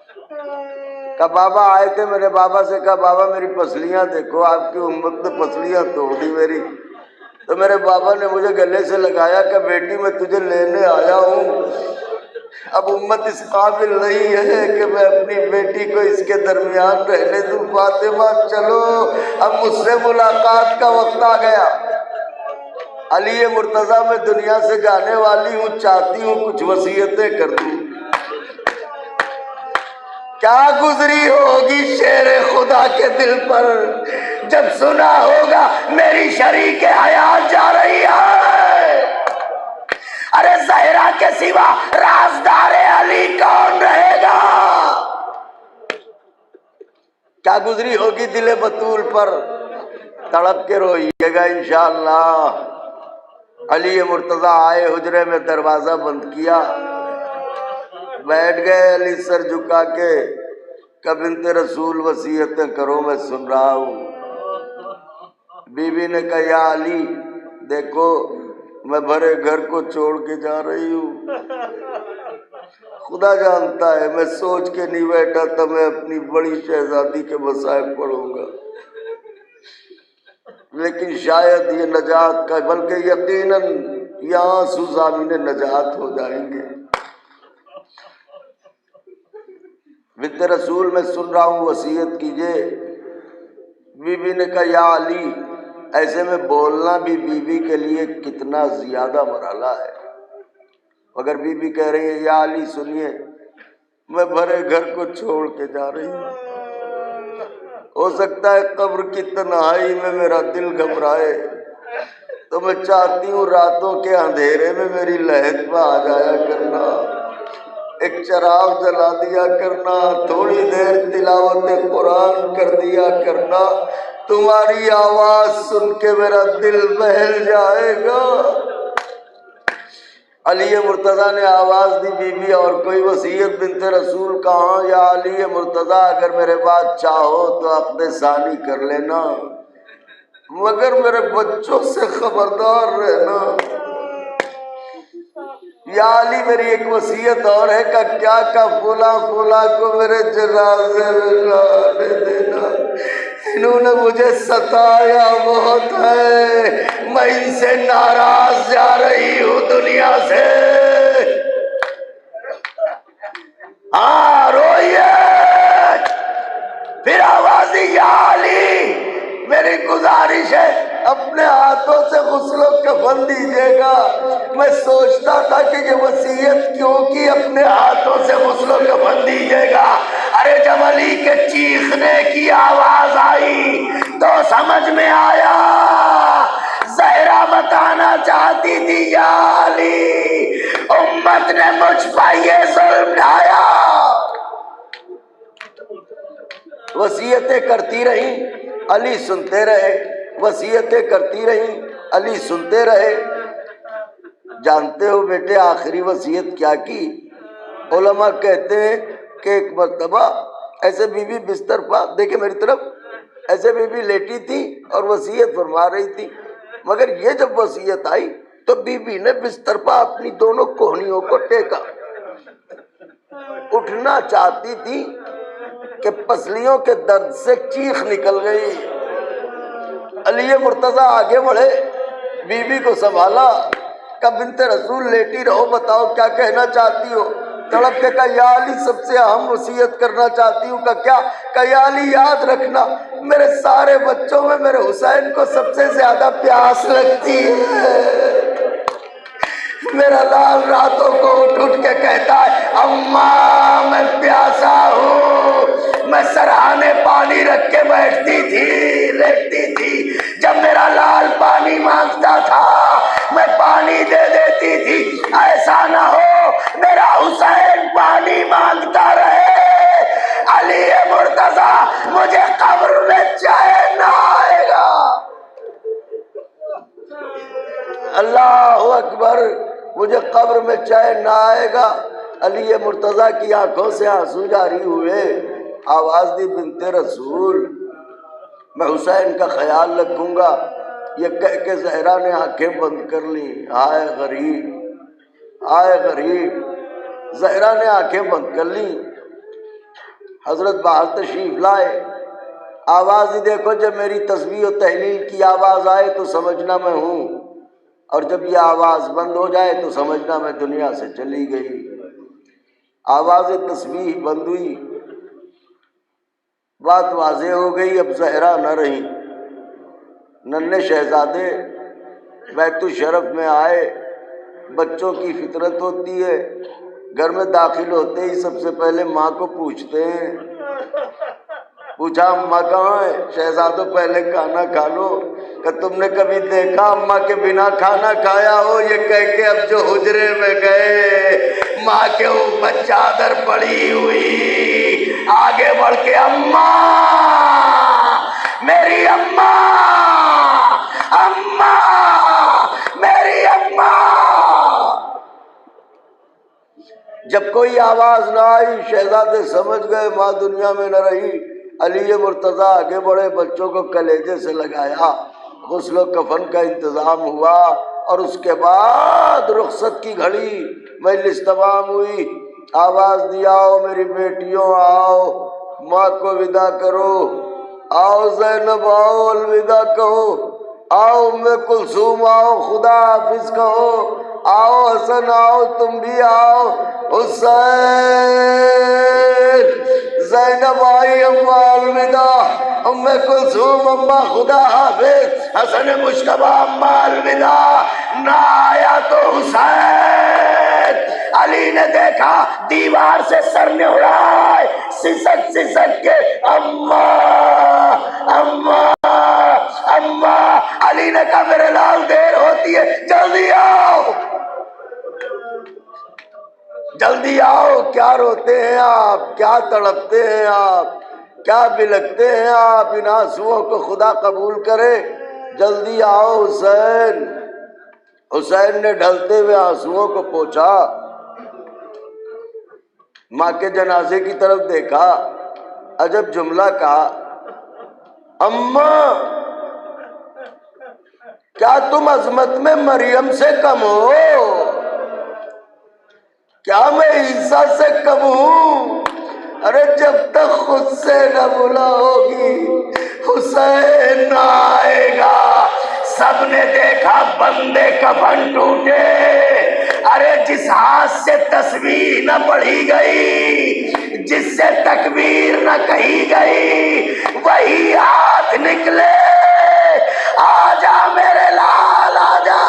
کہا بابا آئے تھے، میں نے بابا سے کہا بابا میری پسلیاں دیکھو، آپ کی امت نے پسلیاں توڑ دی میری۔ تو میرے بابا نے مجھے گلے سے لگایا کہ بیٹی میں تجھے لینے آیا ہوں، اب امت اس قابل نہیں ہے کہ میں اپنی بیٹی کو اس کے درمیان رہنے دوں۔ فاطمہ چلو، اب مجھ سے ملاقات کا وقت آ گیا۔ علی مرتضیٰ میں دنیا سے جانے والی ہوں، چاہتی ہوں کچھ وصیتیں کر دوں۔ کیا گزری ہوگی شیر خدا کے دل پر جب سنا ہوگا میری شریک حیات جا رہی ہے۔ ارے زہرا کے سوا رازدار علی کون رہے گا؟ کیا گزری ہوگی دل بطول پر، تڑپ کے روئیے گا انشاءاللہ۔ علی مرتضیٰ آئے، حجرے میں دروازہ بند کیا، بیٹھ گئے علی سر جھکا کے۔ کہ بنت رسول وصیتیں کرو، میں سن رہا ہوں۔ بی بی نے کہا یا علی دیکھو میں بھرے گھر کو چھوڑ کے جا رہی ہوں، خدا جانتا ہے میں سوچ کے نہیں بیٹھا تھا میں اپنی بڑی شہزادی کے مصائب پڑھوں گا، لیکن شاید یہ نجات کا، بلکہ یقیناً یہاں سوزامین نجات ہو جائیں گے۔ بنت رسول میں سن رہا ہوں وصیت کیجئے۔ بی بی نے کہا یا علی ایسے میں بولنا بھی بی بی کے لیے کتنا زیادہ مرحلہ ہے، مگر بی بی کہہ رہی ہے یا علی سنیے، میں بھرے گھر کو چھوڑ کے جا رہی ہوں، ہو سکتا ہے قبر کی تنہائی میں میرا دل گھبرائے، تو میں چاہتی ہوں راتوں کے اندھیرے میں میری لحد پہ آ جایا کرنا، ایک چراغ جلا دیا کرنا، تھوڑی دیر تلاوت قرآن کر دیا کرنا، تمہاری آواز سن کے میرا دل بہل جائے گا۔ علی مرتضیٰ نے آواز دی بی بی اور کوئی وصیت بنت رسول کہاں؟ یا علی مرتضیٰ اگر میرے بات چاہو تو عقد ثانی کر لینا، مگر میرے بچوں سے خبردار رہنا۔ یا علی میری ایک وصیت اور ہے کہ کیا کہ فلاں فلاں کو میرے جنازے میں لانے دینا، انہوں نے مجھے ستایا بہت ہے، میں ان سے ناراض جا رہی ہوں دنیا سے۔ ہاں روئیے، پھر آوازی یا علی میری گزارش ہے اپنے ہاتھوں سے غسل و کفن دیجیے گا۔ میں سوچتا تھا کہ یہ وصیت کیوں کی اپنے ہاتھوں سے غسل و کفن دیجیے گا، ارے جب علی کے چیخنے کی آواز آئی تو سمجھ میں آیا زہرا بتانا چاہتی تھی یا علی امت نے مجھ پر یہ ظلم ڈھایا۔ وصیتیں کرتی رہی، علی سنتے رہے، وصیتیں کرتی رہی، علی سنتے رہے۔ جانتے ہو بیٹے آخری وصیت کیا کی؟ علماء کہتے ہیں کہ ایک مرتبہ ایسے بی بی بستر پر، دیکھیں میری طرف، ایسے بی بی لیٹی تھی اور وصیت فرما رہی تھی، مگر یہ جب وصیت آئی تو بی بی نے بستر پر اپنی دونوں کوہنیوں کو ٹیکا، اٹھنا چاہتی تھی کہ پسلیوں کے درد سے چیخ نکل گئی۔ علی مرتضیٰ آگے بڑھے، بی بی کو سنبھالا کہ بنت رسول لیٹی رہو، بتاؤ کیا کہنا چاہتی ہو؟ تڑپ کے کہا یا علی سب سے اہم وصیت کرنا چاہتی ہوں کہ کیا؟ کہ یا علی یاد رکھنا میرے سارے بچوں میں میرے حسین کو سب سے زیادہ پیاس لگتی ہے۔ میرا لال راتوں کو اٹھ کے کہتا ہے اماں میں پیاسا ہوں، میں سرہانے پانی رکھ کے بیٹھتی تھی لیٹتی تھی، جب میرا لال پانی مانگتا تھا میں پانی دے دیتی تھی، ایسا نہ ہو میرا حسین پانی مانگتا رہے، علی مرتضیٰ مجھے قبر میں چین نہ آئے گا۔ اللہ اکبر، مجھے قبر میں چین نہ آئے گا۔ علی مرتضیٰ کی آنکھوں سے آنسو جاری ہوئے، آواز دی بنت رسول میں حسین کا خیال رکھوں گا، یہ کہہ کے زہرا نے آنکھیں بند کر لی۔ آئے غریب، آئے غریب، زہرا نے آنکھیں بند کر لی۔ حضرت باہر تشریف لائے، آواز ہی دیکھو جب میری تسبیح و تحلیل کی آواز آئے تو سمجھنا میں ہوں، اور جب یہ آواز بند ہو جائے تو سمجھنا میں دنیا سے چلی گئی۔ آواز تسبیح بند ہوئی، بات واضح ہو گئی، اب زہرا نہ رہی۔ ننھے شہزادے بیت الشرف میں آئے، بچوں کی فطرت ہوتی ہے، گھر میں داخل ہوتے ہی سب سے پہلے ماں کو پوچھتے ہیں۔ پوچھا اماں کہاں ہے؟ شہزادوں پہلے کھانا کھا لو۔ کہ تم نے کبھی دیکھا اماں کے بنا کھانا کھایا ہو؟ یہ کہہ کے اب جو حجرے میں گئے، ماں کے اوپر چادر پڑی ہوئی، آگے بڑھ کے اماں، میری اماں، اماں، میری اماں۔ جب کوئی آواز نہ آئی شہزادے سمجھ گئے ماں دنیا میں نہ رہی۔ علی مرتضیٰ آگے بڑھے، بچوں کو کلیجے سے لگایا، غسل و کفن کا انتظام ہوا، اور اس کے بعد رخصت کی گھڑی، مجلس تمام ہوئی، آواز دیا آؤ میری بیٹیوں آؤ، ماں کو ودا کرو، آؤ زینب آؤ الوداع کہو، آؤ ام کلثوم آؤ خدا حافظ کہو، آؤ حسن آؤ تم بھی آؤ، حسین، زینب آئی اماں الوداع، ام کلثوم اماں خدا حافظ، حسن مجتبیٰ اماں الوداع، نہ آیا تو حسین۔ علی نے دیکھا دیوار سے سر نے اڑائے، سسک سسک کے اماں اماں اماں۔ علی نے کہا میرے لال دیر ہوتی ہے، جلدی آؤ جلدی آؤ، کیا روتے ہیں آپ، کیا تڑپتے ہیں آپ، کیا بلکتے ہیں آپ، ان آنسوؤں کو خدا قبول کرے، جلدی آؤ حسین۔ حسین نے ڈھلتے ہوئے آنسوؤں کو پوچھا، ماں کے جنازے کی طرف دیکھا، عجب جملہ کہا، اماں کیا تم عظمت میں مریم سے کم ہو؟ کیا میں عیسیٰ سے کم ہوں؟ ارے جب تک خود سے نہ بلاؤگی حسین نہ آئے گا۔ سب نے دیکھا بندے کفن ٹوٹے، ارے جس ہاتھ سے تسبیح نہ پڑھی گئی، جس سے تکبیر نہ کہی گئی، وہی ہاتھ نکلے۔ آجا میرے لال آجا،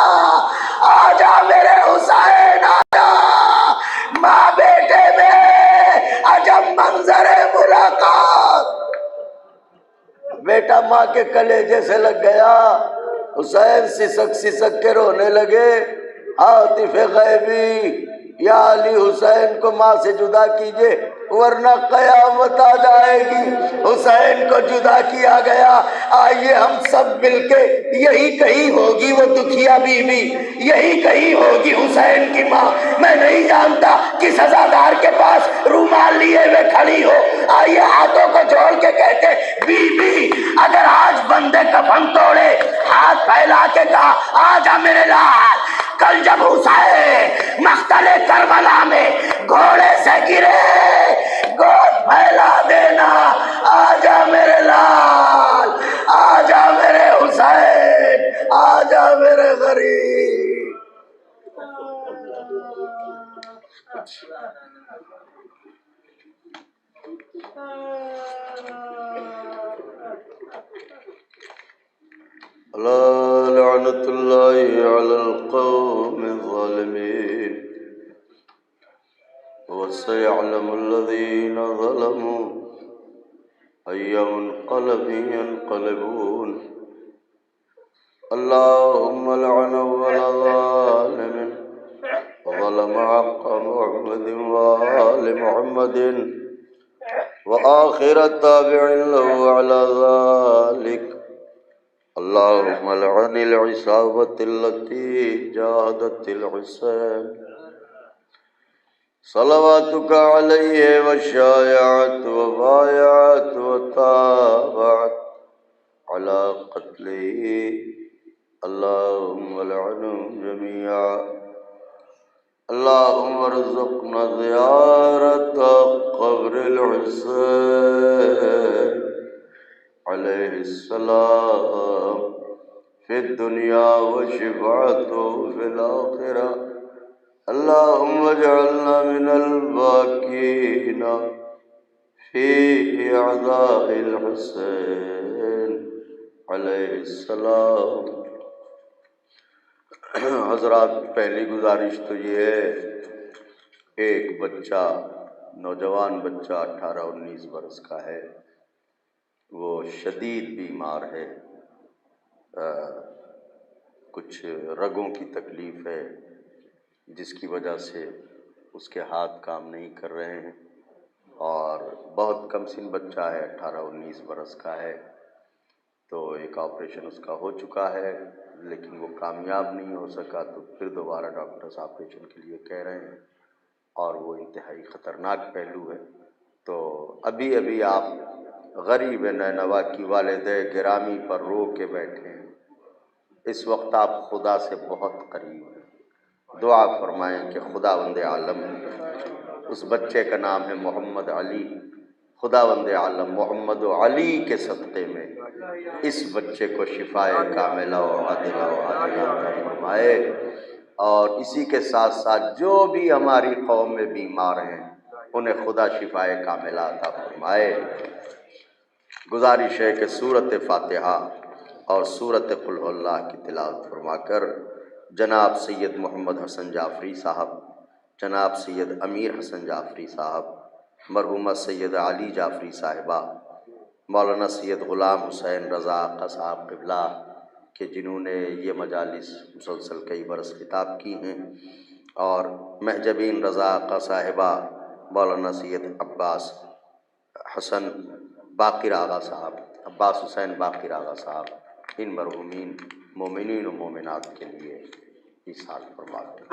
آجا میرے حسین آجا، ماں بیٹے میں عجب منظر ملاقات۔ بیٹا ماں کے کلیجے سے لگ گیا، حسین سسک سسک کے رونے لگے۔ عاطف غیبی، یا علی حسین کو ماں سے جدا کیجئے ورنہ قیامت آ جائے گی۔ حسین کو جدا کیا گیا۔ آئیے ہم سب مل کے یہی کہی ہوگی وہ دکھیا بی بی، یہی کہی ہوگی حسین کی ماں، میں نہیں جانتا کس عزادار کے پاس رومال لیے ہوئے کھڑی ہو، آئیے ہاتھوں کو جوڑ کے کہتے بی بی اگر آج بندے کفن توڑے، ہاتھ پھیلا کے کہا آجا میرے لال، کل جب حسین مقتل کربلا میں گھوڑے سے گرے، گود پھیلا دینا، آجا میرے لال، آجا میرے حسین، آجا میرے غریب۔ لعنة الله على القوم الظالمين وسيعلم الذين ظلموا أي منقلب ينقلبون اللهم لعن أول ظالم ظلم حق محمد وآل محمد وآخر تابع له على ذلك اللهم لعن العصابة التي جاهدت الحسين صلواتك عليه وشايعت وبايعت وتابعت على قتله اللهم لعنهم جميعا اللهم ارزقنا زيارة قبر الحسين عليه السلام في الدنيا وشفاعته في الآخرة اللهم اجعلنا من الباكين في عزاء الحسين علیہ السلام۔ حضرات، پہلی گزارش تو یہ ہے، ایک بچہ، نوجوان بچہ 18-19 برس کا ہے، وہ شدید بیمار ہے، کچھ رگوں کی تکلیف ہے جس کی وجہ سے اس کے ہاتھ کام نہیں کر رہے ہیں، اور بہت کم سن بچہ ہے، 18-19 برس کا ہے۔ تو ایک آپریشن اس کا ہو چکا ہے لیکن وہ کامیاب نہیں ہو سکا، تو پھر دوبارہ ڈاکٹرز آپریشن کے لیے کہہ رہے ہیں، اور وہ انتہائی خطرناک پہلو ہے۔ تو ابھی آپ غریب نینوا کی والدہ گرامی پر رو کے بیٹھے ہیں، اس وقت آپ خدا سے بہت قریب ہیں، دعا فرمائیں کہ خداوند عالم، اس بچے کا نام ہے محمد علی، خداوند عالم محمد و علی کے صدقے میں اس بچے کو شفائے کاملہ و عاجلہ عطا فرمائے، اور اسی کے ساتھ ساتھ جو بھی ہماری قوم میں بیمار ہیں انہیں خدا شفائے کاملہ عطا فرمائے۔ گزارش ہے کہ سورۃ فاتحہ اور سورۃ قل ھو اللہ کی تلاوت فرما کر جناب سید محمد حسن جعفری صاحب، جناب سید امیر حسن جعفری صاحب، مرحومہ سید علی جعفری صاحبہ، مولانا سید غلام حسین رضا آقا صاحب قبلہ کہ جنہوں نے یہ مجالس مسلسل کئی برس خطاب کی ہیں، اور محجبین رضا آقا صاحبہ، مولانا سید عباس حسن باقر آغا صاحب، عباس حسین باقر آغا صاحب، ان مرحومین مومنین و مومنات کے لیے ایصال فرما دیں۔